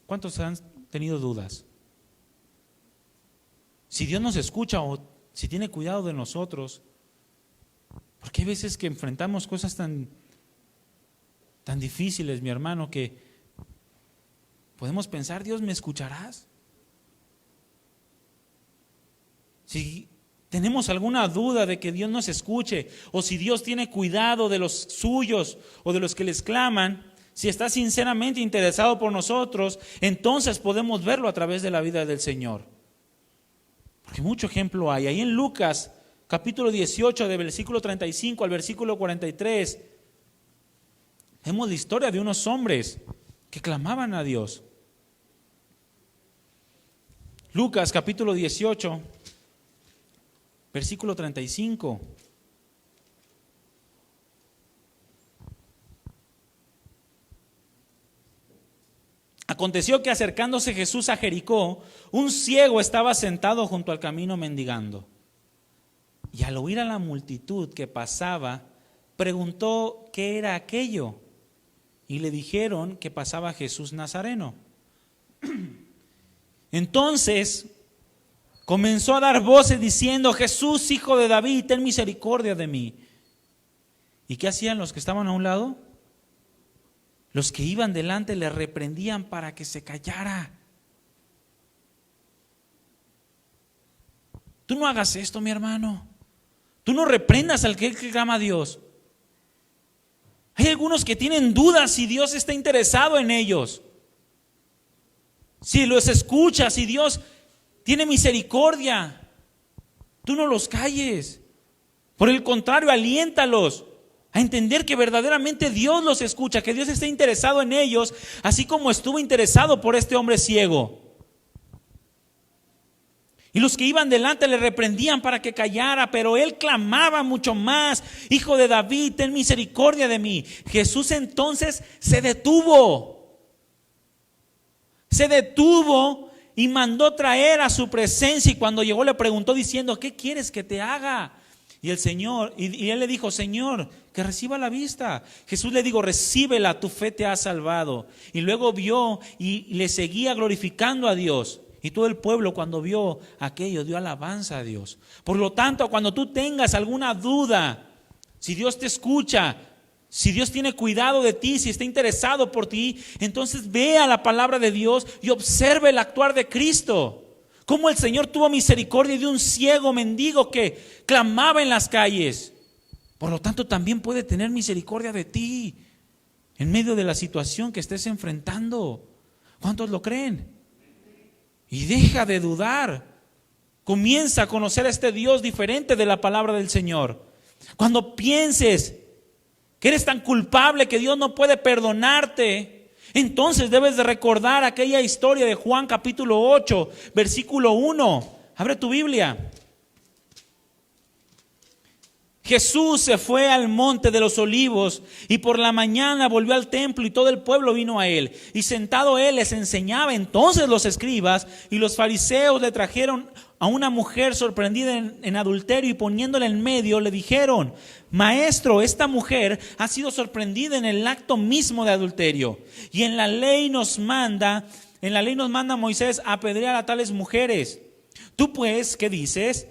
¿cuántos han tenido dudas? Si Dios nos escucha o si tiene cuidado de nosotros, porque hay veces que enfrentamos cosas tan difíciles, mi hermano, que podemos pensar, Dios, ¿me escucharás? Si tenemos alguna duda de que Dios nos escuche, o si Dios tiene cuidado de los suyos o de los que les claman, si está sinceramente interesado por nosotros, entonces podemos verlo a través de la vida del Señor. Porque mucho ejemplo hay. Ahí en Lucas, capítulo 18, de versículo 35 al versículo 43, vemos la historia de unos hombres que clamaban a Dios. Lucas capítulo 18, versículo 35. Aconteció que acercándose Jesús a Jericó, un ciego estaba sentado junto al camino mendigando. Y al oír a la multitud que pasaba, preguntó qué era aquello. Y le dijeron que pasaba Jesús Nazareno. Entonces comenzó a dar voces diciendo: Jesús, hijo de David, ten misericordia de mí. ¿Y qué hacían los que estaban a un lado? Los que iban delante le reprendían para que se callara. Tú no hagas esto, mi hermano. Tú no reprendas al que clama a Dios. Hay algunos que tienen dudas si Dios está interesado en ellos. Si los escucha, si Dios tiene misericordia, tú no los calles. Por el contrario, aliéntalos a entender que verdaderamente Dios los escucha, que Dios está interesado en ellos, así como estuvo interesado por este hombre ciego. Y los que iban delante le reprendían para que callara, pero él clamaba mucho más: Hijo de David, ten misericordia de mí. Jesús entonces se detuvo y mandó traer a su presencia, y cuando llegó le preguntó diciendo: ¿qué quieres que te haga? Y él le dijo: Señor, que reciba la vista. Jesús le dijo: recíbela, tu fe te ha salvado. Y luego vio y le seguía glorificando a Dios. Y todo el pueblo, cuando vio aquello, dio alabanza a Dios. Por lo tanto, cuando tú tengas alguna duda, si Dios te escucha, si Dios tiene cuidado de ti, si está interesado por ti, entonces vea la palabra de Dios y observe el actuar de Cristo. Cómo el Señor tuvo misericordia de un ciego mendigo que clamaba en las calles. Por lo tanto, también puede tener misericordia de ti en medio de la situación que estés enfrentando. ¿Cuántos lo creen? Y deja de dudar. Comienza a conocer a este Dios diferente de la palabra del Señor. Cuando pienses que eres tan culpable que Dios no puede perdonarte, entonces debes de recordar aquella historia de Juan capítulo 8, versículo 1. Abre tu Biblia. Jesús se fue al monte de los olivos y por la mañana volvió al templo y todo el pueblo vino a él. Y sentado él les enseñaba. Entonces los escribas y los fariseos le trajeron a una mujer sorprendida en adulterio y poniéndola en medio, le dijeron: Maestro, esta mujer ha sido sorprendida en el acto mismo de adulterio. Y en la ley nos manda Moisés apedrear a tales mujeres. Tú pues, ¿qué dices?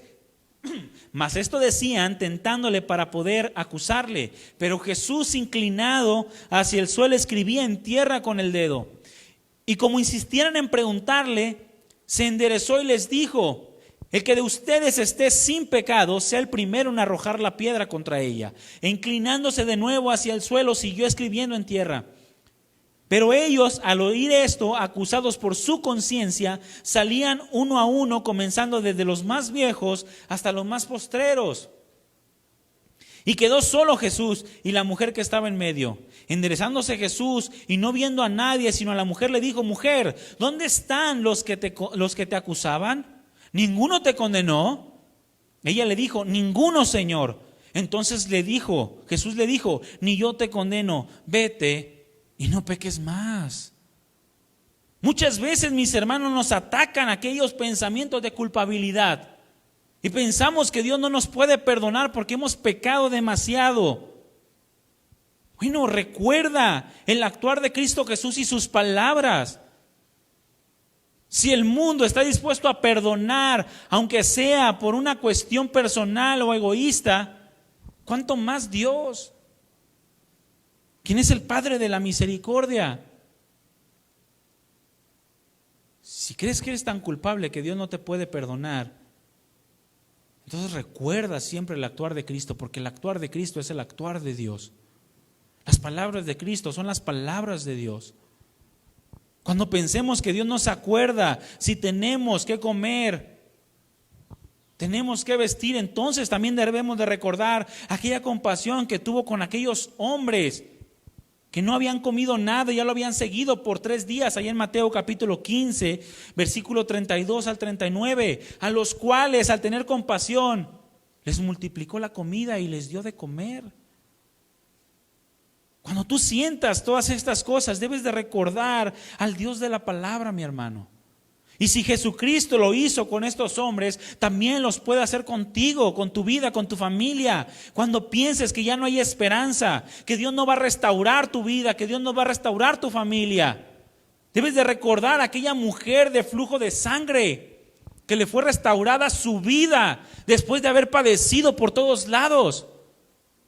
Mas esto decían tentándole para poder acusarle. Pero Jesús, inclinado hacia el suelo, escribía en tierra con el dedo. Y como insistieran en preguntarle, se enderezó y les dijo: el que de ustedes esté sin pecado, sea el primero en arrojar la piedra contra ella. E inclinándose de nuevo hacia el suelo, siguió escribiendo en tierra. Pero ellos, al oír esto, acusados por su conciencia, salían uno a uno, comenzando desde los más viejos hasta los más postreros. Y quedó solo Jesús y la mujer que estaba en medio. Enderezándose Jesús y no viendo a nadie sino a la mujer, le dijo: Mujer, ¿dónde están los que te acusaban? ¿Ninguno te condenó? Ella le dijo: Ninguno, Señor. Entonces Jesús le dijo: Ni yo te condeno, vete y no peques más. Muchas veces, mis hermanos, nos atacan aquellos pensamientos de culpabilidad y pensamos que Dios no nos puede perdonar porque hemos pecado demasiado. Bueno, recuerda el actuar de Cristo Jesús y sus palabras. Si el mundo está dispuesto a perdonar, aunque sea por una cuestión personal o egoísta, ¿cuánto más Dios? ¿Quién es el Padre de la misericordia? Si crees que eres tan culpable que Dios no te puede perdonar, entonces recuerda siempre el actuar de Cristo, porque el actuar de Cristo es el actuar de Dios. Las palabras de Cristo son las palabras de Dios. Cuando pensemos que Dios no se acuerda si tenemos que comer, tenemos que vestir, entonces también debemos de recordar aquella compasión que tuvo con aquellos hombres que no habían comido nada y ya lo habían seguido por 3 días, allá en Mateo capítulo 15, versículo 32 al 39, a los cuales, al tener compasión, les multiplicó la comida y les dio de comer. Cuando tú sientas todas estas cosas, debes de recordar al Dios de la palabra, mi hermano. Y si Jesucristo lo hizo con estos hombres, también los puede hacer contigo, con tu vida, con tu familia. Cuando pienses que ya no hay esperanza, que Dios no va a restaurar tu vida, que Dios no va a restaurar tu familia, debes de recordar a aquella mujer de flujo de sangre que le fue restaurada su vida después de haber padecido por todos lados.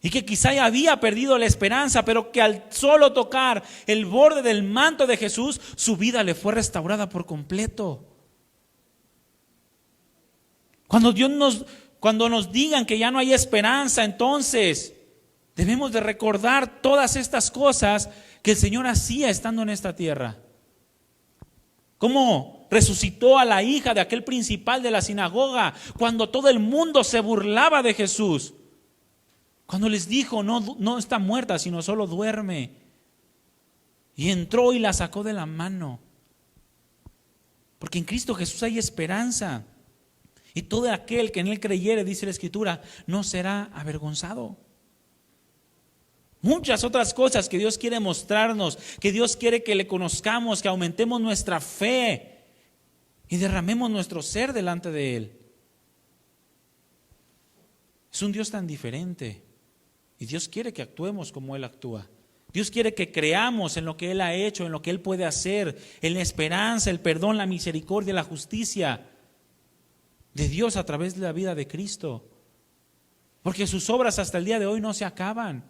Y que quizá ya había perdido la esperanza, pero que al solo tocar el borde del manto de Jesús, su vida le fue restaurada por completo. Cuando nos digan que ya no hay esperanza, entonces debemos de recordar todas estas cosas que el Señor hacía estando en esta tierra. Cómo resucitó a la hija de aquel principal de la sinagoga cuando todo el mundo se burlaba de Jesús. Cuando les dijo: no está muerta, sino solo duerme. Y entró y la sacó de la mano. Porque en Cristo Jesús hay esperanza. Y todo aquel que en Él creyere, dice la Escritura, no será avergonzado. Muchas otras cosas que Dios quiere mostrarnos, que Dios quiere que le conozcamos, que aumentemos nuestra fe y derramemos nuestro ser delante de Él. Es un Dios tan diferente. Y Dios quiere que actuemos como Él actúa. Dios quiere que creamos en lo que Él ha hecho, en lo que Él puede hacer, en la esperanza, el perdón, la misericordia, la justicia de Dios a través de la vida de Cristo. Porque sus obras hasta el día de hoy no se acaban.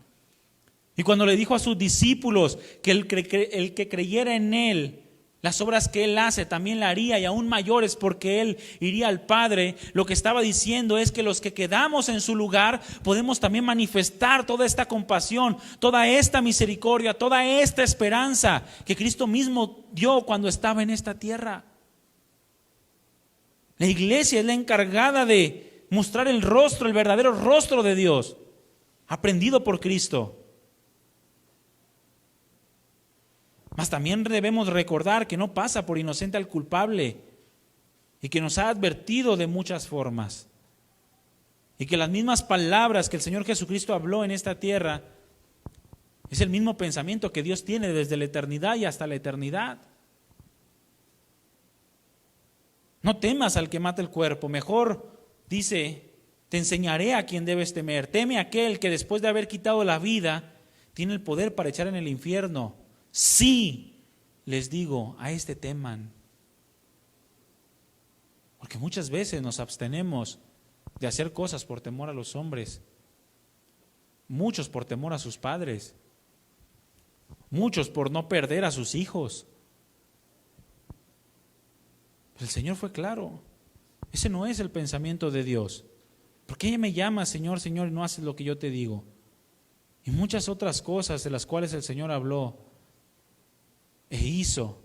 Y cuando le dijo a sus discípulos que el que creyera en Él, las obras que Él hace también la haría, y aún mayores, porque Él iría al Padre, lo que estaba diciendo es que los que quedamos en su lugar podemos también manifestar toda esta compasión, toda esta misericordia, toda esta esperanza que Cristo mismo dio cuando estaba en esta tierra. La iglesia es la encargada de mostrar el rostro, el verdadero rostro de Dios, aprendido por Cristo. Mas también debemos recordar que no pasa por inocente al culpable y que nos ha advertido de muchas formas. Y que las mismas palabras que el Señor Jesucristo habló en esta tierra es el mismo pensamiento que Dios tiene desde la eternidad y hasta la eternidad. No temas al que mata el cuerpo, mejor, dice, te enseñaré a quien debes temer. Teme a aquel que después de haber quitado la vida, tiene el poder para echar en el infierno. Sí, les digo, a este teman. Porque muchas veces nos abstenemos de hacer cosas por temor a los hombres. Muchos por temor a sus padres. Muchos por no perder a sus hijos. Pero el Señor fue claro. Ese no es el pensamiento de Dios. ¿Por qué me llamas Señor, Señor y no haces lo que yo te digo? Y muchas otras cosas de las cuales el Señor habló e hizo,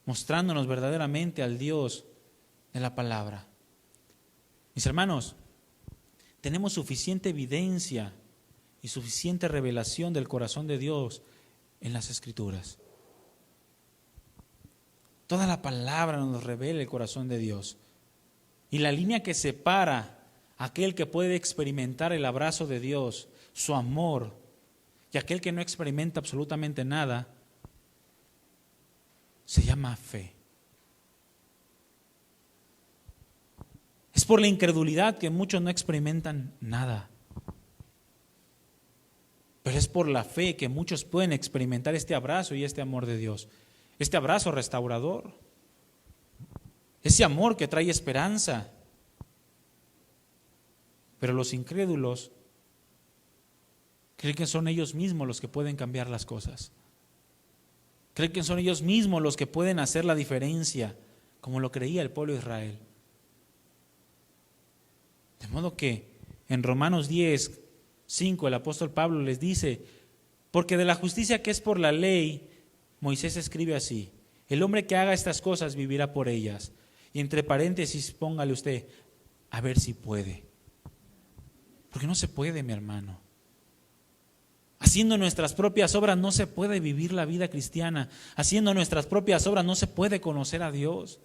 mostrándonos verdaderamente al Dios de la palabra. Mis hermanos, tenemos suficiente evidencia y suficiente revelación del corazón de Dios en las Escrituras. Toda la palabra nos revela el corazón de Dios. Y la línea que separa a aquel que puede experimentar el abrazo de Dios, su amor, y aquel que no experimenta absolutamente nada, se llama fe. Es por la incredulidad que muchos no experimentan nada. Pero es por la fe que muchos pueden experimentar este abrazo y este amor de Dios. Este abrazo restaurador. Ese amor que trae esperanza. Pero los incrédulos creen que son ellos mismos los que pueden cambiar las cosas. Creen que son ellos mismos los que pueden hacer la diferencia, como lo creía el pueblo de Israel. De modo que en Romanos 10:5 el apóstol Pablo les dice, porque de la justicia que es por la ley, Moisés escribe así, el hombre que haga estas cosas vivirá por ellas. Y entre paréntesis póngale usted, a ver si puede. Porque no se puede, mi hermano. Haciendo nuestras propias obras no se puede vivir la vida cristiana. Haciendo nuestras propias obras no se puede conocer a Dios.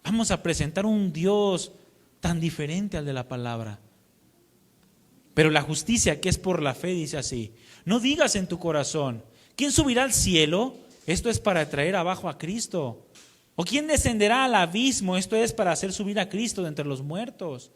Vamos a presentar un Dios tan diferente al de la palabra. Pero la justicia que es por la fe dice así, no digas en tu corazón, ¿quién subirá al cielo? Esto es para traer abajo a Cristo. ¿O quién descenderá al abismo? Esto es para hacer subir a Cristo de entre los muertos.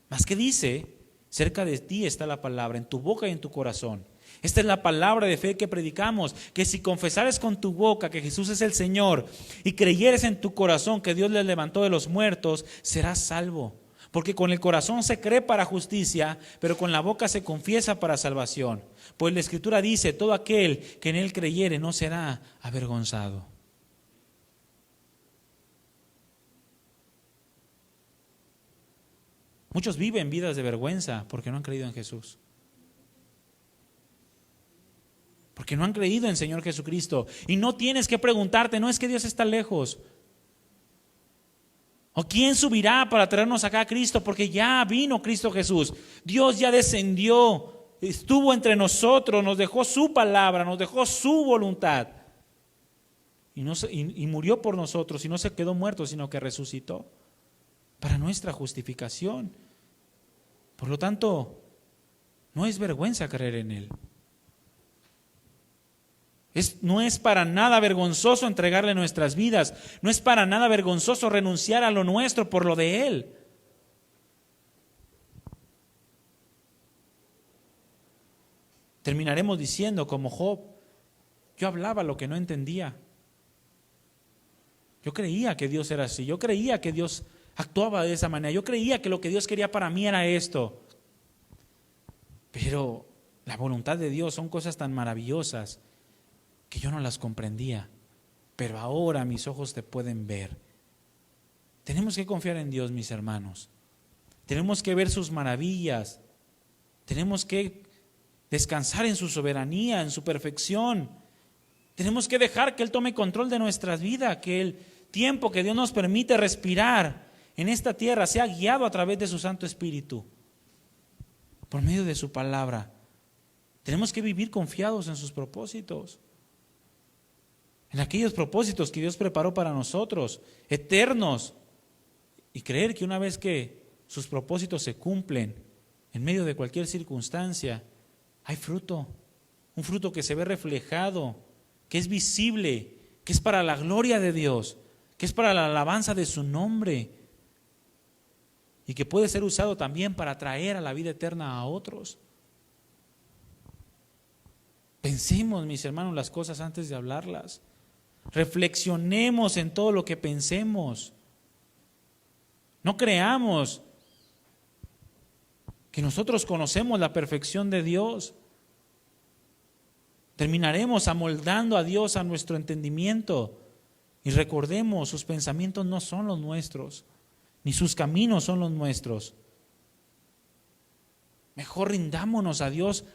Mas que dice, cerca de ti está la palabra, en tu boca y en tu corazón. Esta es la palabra de fe que predicamos, que si confesares con tu boca que Jesús es el Señor y creyeres en tu corazón que Dios le levantó de los muertos, serás salvo. Porque con el corazón se cree para justicia, pero con la boca se confiesa para salvación. Pues la Escritura dice, todo aquel que en él creyere no será avergonzado. Muchos viven vidas de vergüenza porque no han creído en Jesús. Porque no han creído en el Señor Jesucristo. Y no tienes que preguntarte, no es que Dios está lejos. ¿O quién subirá para traernos acá a Cristo? Porque ya vino Cristo Jesús. Dios ya descendió, estuvo entre nosotros, nos dejó su palabra, nos dejó su voluntad. Y murió por nosotros y no se quedó muerto, sino que resucitó para nuestra justificación. Por lo tanto, no es vergüenza creer en Él. No es para nada vergonzoso entregarle nuestras vidas. No es para nada vergonzoso renunciar a lo nuestro por lo de Él. Terminaremos diciendo como Job, yo hablaba lo que no entendía. Yo creía que Dios era así. Yo creía que Dios actuaba de esa manera. Yo creía que lo que Dios quería para mí era esto. Pero la voluntad de Dios son cosas tan maravillosas que yo no las comprendía, pero ahora mis ojos te pueden ver. Tenemos que confiar en Dios, mis hermanos. Tenemos que ver sus maravillas. Tenemos que descansar en su soberanía, en su perfección. Tenemos que dejar que Él tome control de nuestras vidas, que el tiempo que Dios nos permite respirar en esta tierra sea guiado a través de su Santo Espíritu, por medio de su palabra. Tenemos que vivir confiados en sus propósitos. En aquellos propósitos que Dios preparó para nosotros, eternos, y creer que una vez que sus propósitos se cumplen, en medio de cualquier circunstancia, hay fruto, un fruto que se ve reflejado, que es visible, que es para la gloria de Dios, que es para la alabanza de su nombre y que puede ser usado también para traer a la vida eterna a otros. Pensemos, mis hermanos, las cosas antes de hablarlas. Reflexionemos en todo lo que pensemos. No creamos que nosotros conocemos la perfección de Dios. Terminaremos amoldando a Dios a nuestro entendimiento. Y recordemos, sus pensamientos no son los nuestros, ni sus caminos son los nuestros. Mejor rindámonos a Dios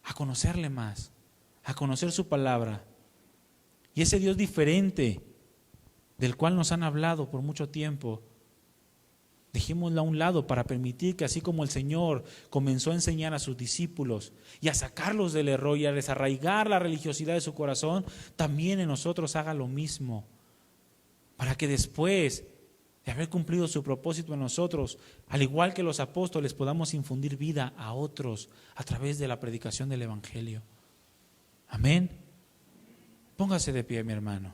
a conocerle más, a conocer su palabra. Y ese Dios diferente del cual nos han hablado por mucho tiempo, dejémoslo a un lado para permitir que así como el Señor comenzó a enseñar a sus discípulos y a sacarlos del error y a desarraigar la religiosidad de su corazón, también en nosotros haga lo mismo. Para que después de haber cumplido su propósito en nosotros, al igual que los apóstoles, podamos infundir vida a otros a través de la predicación del Evangelio. Amén. Póngase de pie, mi hermano.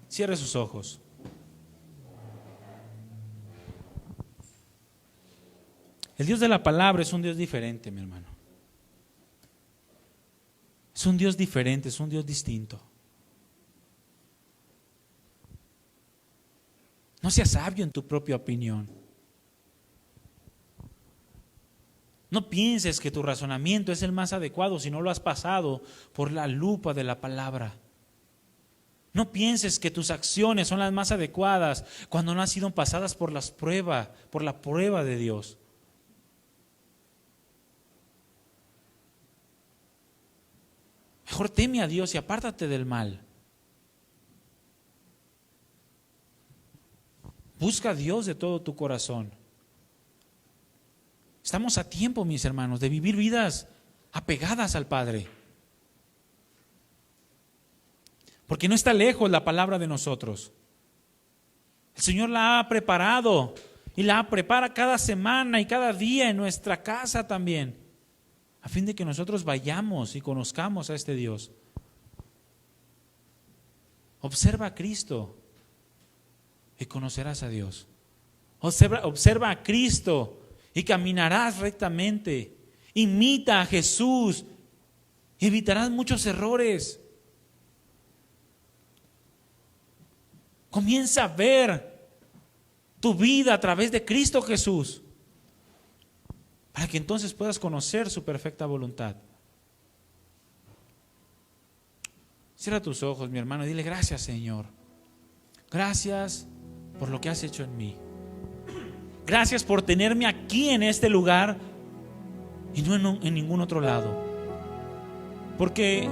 Cierre sus ojos. El Dios de la palabra es un Dios diferente, mi hermano. Es un Dios diferente, es un Dios distinto. No seas sabio en tu propia opinión. No pienses que tu razonamiento es el más adecuado si no lo has pasado por la lupa de la palabra. No pienses que tus acciones son las más adecuadas cuando no han sido pasadas por la prueba de Dios. Mejor teme a Dios y apártate del mal. Busca a Dios de todo tu corazón. Estamos a tiempo, mis hermanos, de vivir vidas apegadas al Padre. Porque no está lejos la palabra de nosotros. El Señor la ha preparado y la prepara cada semana y cada día en nuestra casa también, a fin de que nosotros vayamos y conozcamos a este Dios. Observa a Cristo y conocerás a Dios. Observa a Cristo y caminarás rectamente. Imita a Jesús y evitarás muchos errores. Comienza a ver tu vida a través de Cristo Jesús, para que entonces puedas conocer su perfecta voluntad. Cierra tus ojos, mi hermano, y dile: gracias, Señor. Gracias por lo que has hecho en mí. Gracias por tenerme aquí en este lugar y no en ningún otro lado. Porque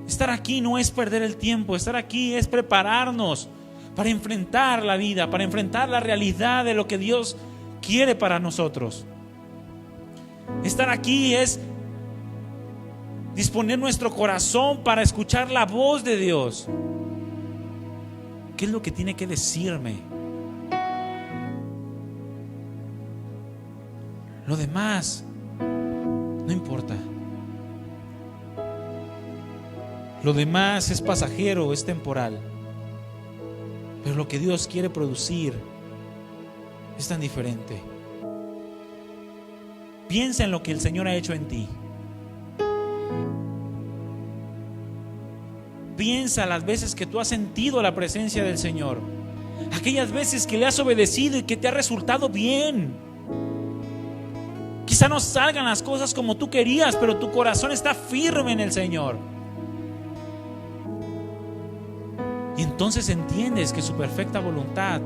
estar aquí no es perder el tiempo, estar aquí es prepararnos para enfrentar la vida, para enfrentar la realidad de lo que Dios quiere para nosotros. Estar aquí es disponer nuestro corazón para escuchar la voz de Dios. ¿Qué es lo que tiene que decirme? Lo demás no importa. Lo demás es pasajero, es temporal. Pero lo que Dios quiere producir es tan diferente. Piensa en lo que el Señor ha hecho en ti. Piensa las veces que tú has sentido la presencia del Señor. Aquellas veces que le has obedecido y que te ha resultado bien. Quizá no salgan las cosas como tú querías, pero tu corazón está firme en el Señor. Y entonces entiendes que su perfecta voluntad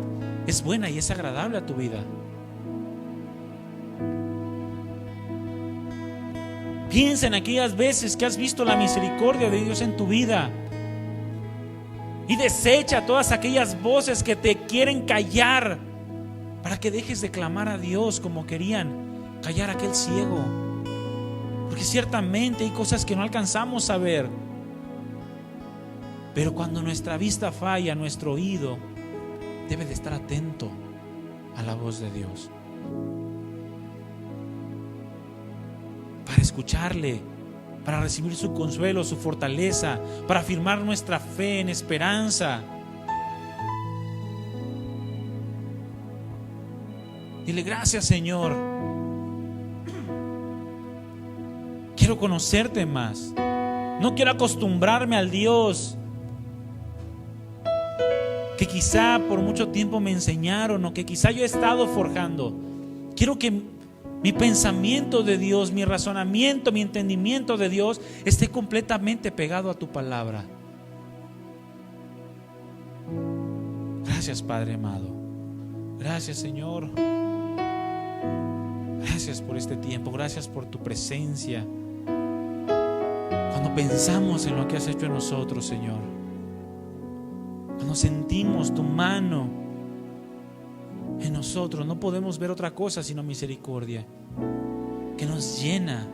es buena y es agradable a tu vida. Piensa en aquellas veces que has visto la misericordia de Dios en tu vida y desecha todas aquellas voces que te quieren callar, para que dejes de clamar a Dios como querían callar a aquel ciego. Porque ciertamente hay cosas que no alcanzamos a ver. Pero cuando nuestra vista falla, nuestro oído debe de estar atento a la voz de Dios, para escucharle para recibir su consuelo, su fortaleza, para afirmar nuestra fe en esperanza. Dile: gracias, Señor. Quiero conocerte más. No quiero acostumbrarme al Dios que quizá por mucho tiempo me enseñaron o que quizá yo he estado forjando. Quiero que mi pensamiento de Dios, mi razonamiento, mi entendimiento de Dios esté completamente pegado a tu palabra. Gracias, Padre amado. Gracias, Señor. Gracias por este tiempo. Gracias por tu presencia. Cuando pensamos en lo que has hecho en nosotros, Señor, cuando sentimos tu mano en nosotros, no podemos ver otra cosa sino misericordia que nos llena.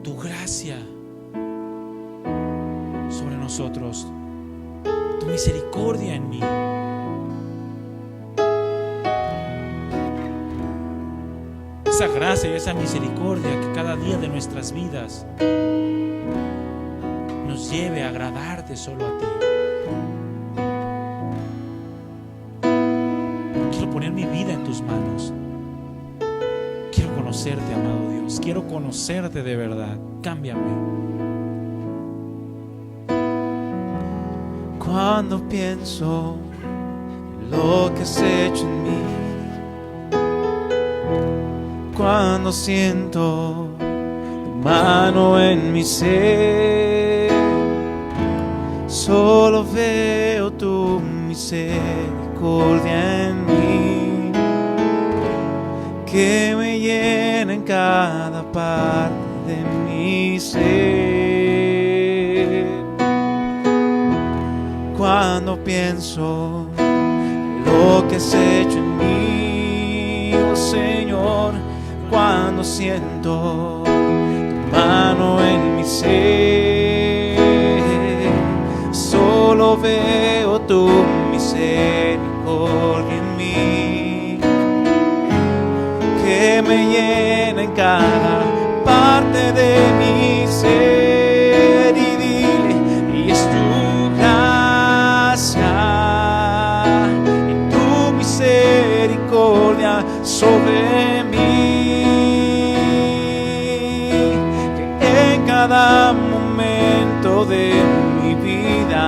Tu gracia sobre nosotros, tu misericordia en mí. Esa gracia y esa misericordia que cada día de nuestras vidas nos lleve a agradarte solo a ti. Quiero poner mi vida en tus manos. Quiero conocerte, amado Dios. Quiero conocerte de verdad. Cámbiame. Cuando pienso en lo que has hecho en mí, cuando siento tu mano en mi ser, solo veo tu misericordia en mí, que me llena en cada parte de mi ser. Cuando pienso en lo que has hecho en mí, oh Señor, cuando siento tu mano en mi ser, solo veo tu misericordia en mí, que me llena en cada parte de mi ser. Y dile: y es tu gracia y tu misericordia sobre mí, cada momento de mi vida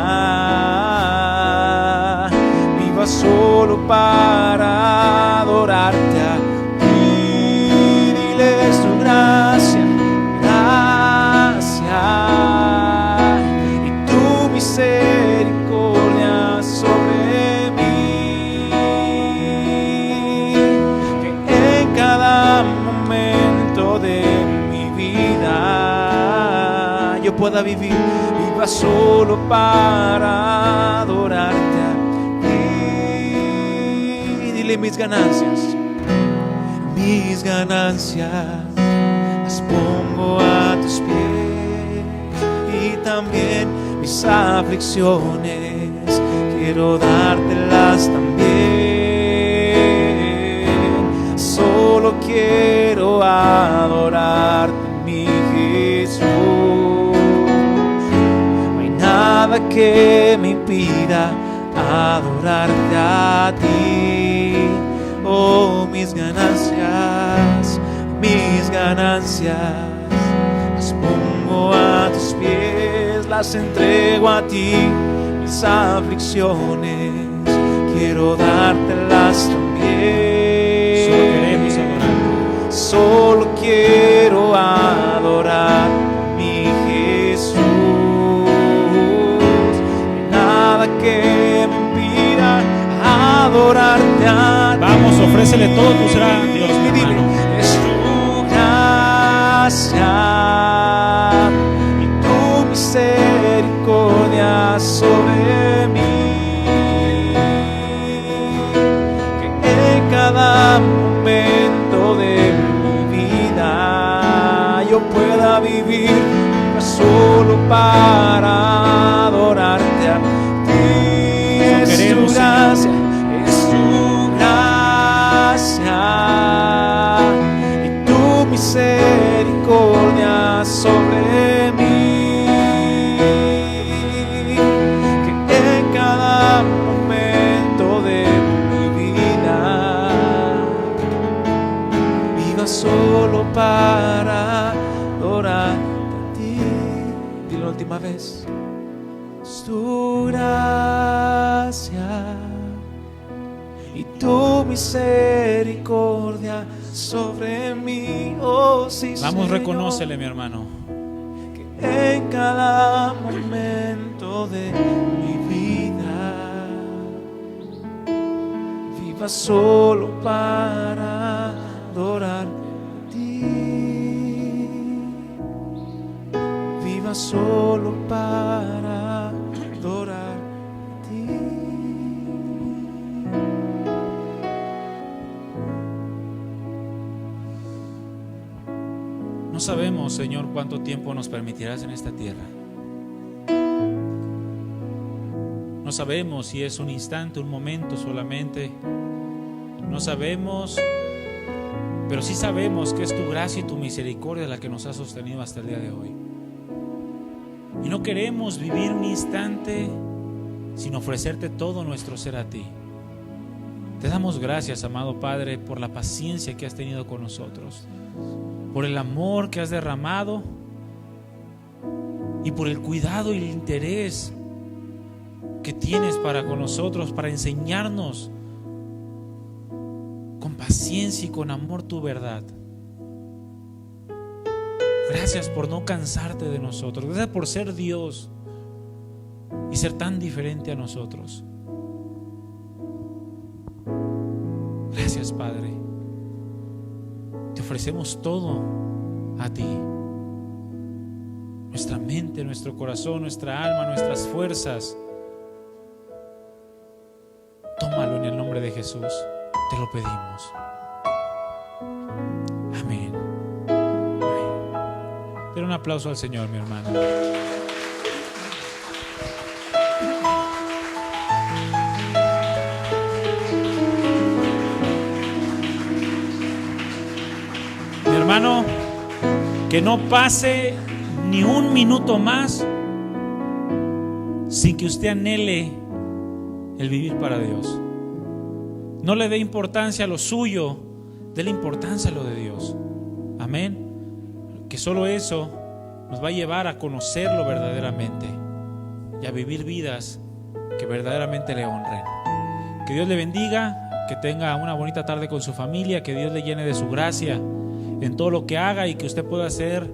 viva solo para adorarte a ti. Diles tu gracia, gracia y tu misericordia sobre mí, que en cada momento de mi vida yo pueda vivir, viva solo para adorarte a ti. Dile: mis ganancias las pongo a tus pies, y también mis aflicciones quiero dártelas también. Solo quiero adorarte, mi Jesús. Nada que me impida adorarte a ti. Oh, mis ganancias las pongo a tus pies, las entrego a ti. Mis aflicciones quiero dártelas también. Solo queremos adorar. Solo quiero adorar, mi Jesús. Que me impida adorarte a ti. Vamos, ofrécele todo tu ser a Dios, mi Dile: hermano. es tu gracia y tu misericordia sobre mí, que en cada momento de mi vida yo pueda vivir solo para adorarte a ti. Es tu gracia y tu misericordia última vez. Es tu gracia y tu misericordia sobre mí, oh sí, Vamos, Señor, reconócele, mi hermano. que en cada momento de mi vida viva solo para adorar a ti, viva solo para adorar a ti. No sabemos, Señor, cuánto tiempo nos permitirás en esta tierra. No sabemos si es un instante, un momento solamente. No sabemos, pero sí sabemos que es tu gracia y tu misericordia la que nos ha sostenido hasta el día de hoy. Y no queremos vivir un instante sin ofrecerte todo nuestro ser a ti. Te damos gracias, amado Padre, por la paciencia que has tenido con nosotros, por el amor que has derramado y por el cuidado y el interés que tienes para con nosotros, para enseñarnos con paciencia y con amor tu verdad. Gracias por no cansarte de nosotros. Gracias por ser Dios y ser tan diferente a nosotros. Gracias, Padre. Te ofrecemos todo a ti. Nuestra mente, nuestro corazón, nuestra alma, nuestras fuerzas. Tómalo en el nombre de Jesús. Te lo pedimos. Amén. Den un aplauso al Señor, mi hermano. Mi hermano, que no pase ni un minuto más sin que usted anhele el vivir para Dios. No le dé importancia a lo suyo, déle importancia a lo de Dios. Amén. Que solo eso nos va a llevar a conocerlo verdaderamente y a vivir vidas que verdaderamente le honren. Que Dios le bendiga, que tenga una bonita tarde con su familia, que Dios le llene de su gracia en todo lo que haga y que usted pueda ser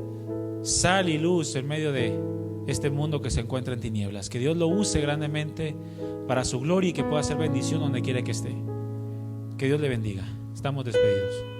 sal y luz en medio de este mundo que se encuentra en tinieblas. Que Dios lo use grandemente para su gloria y que pueda ser bendición donde quiera que esté. Que Dios le bendiga. Estamos despedidos.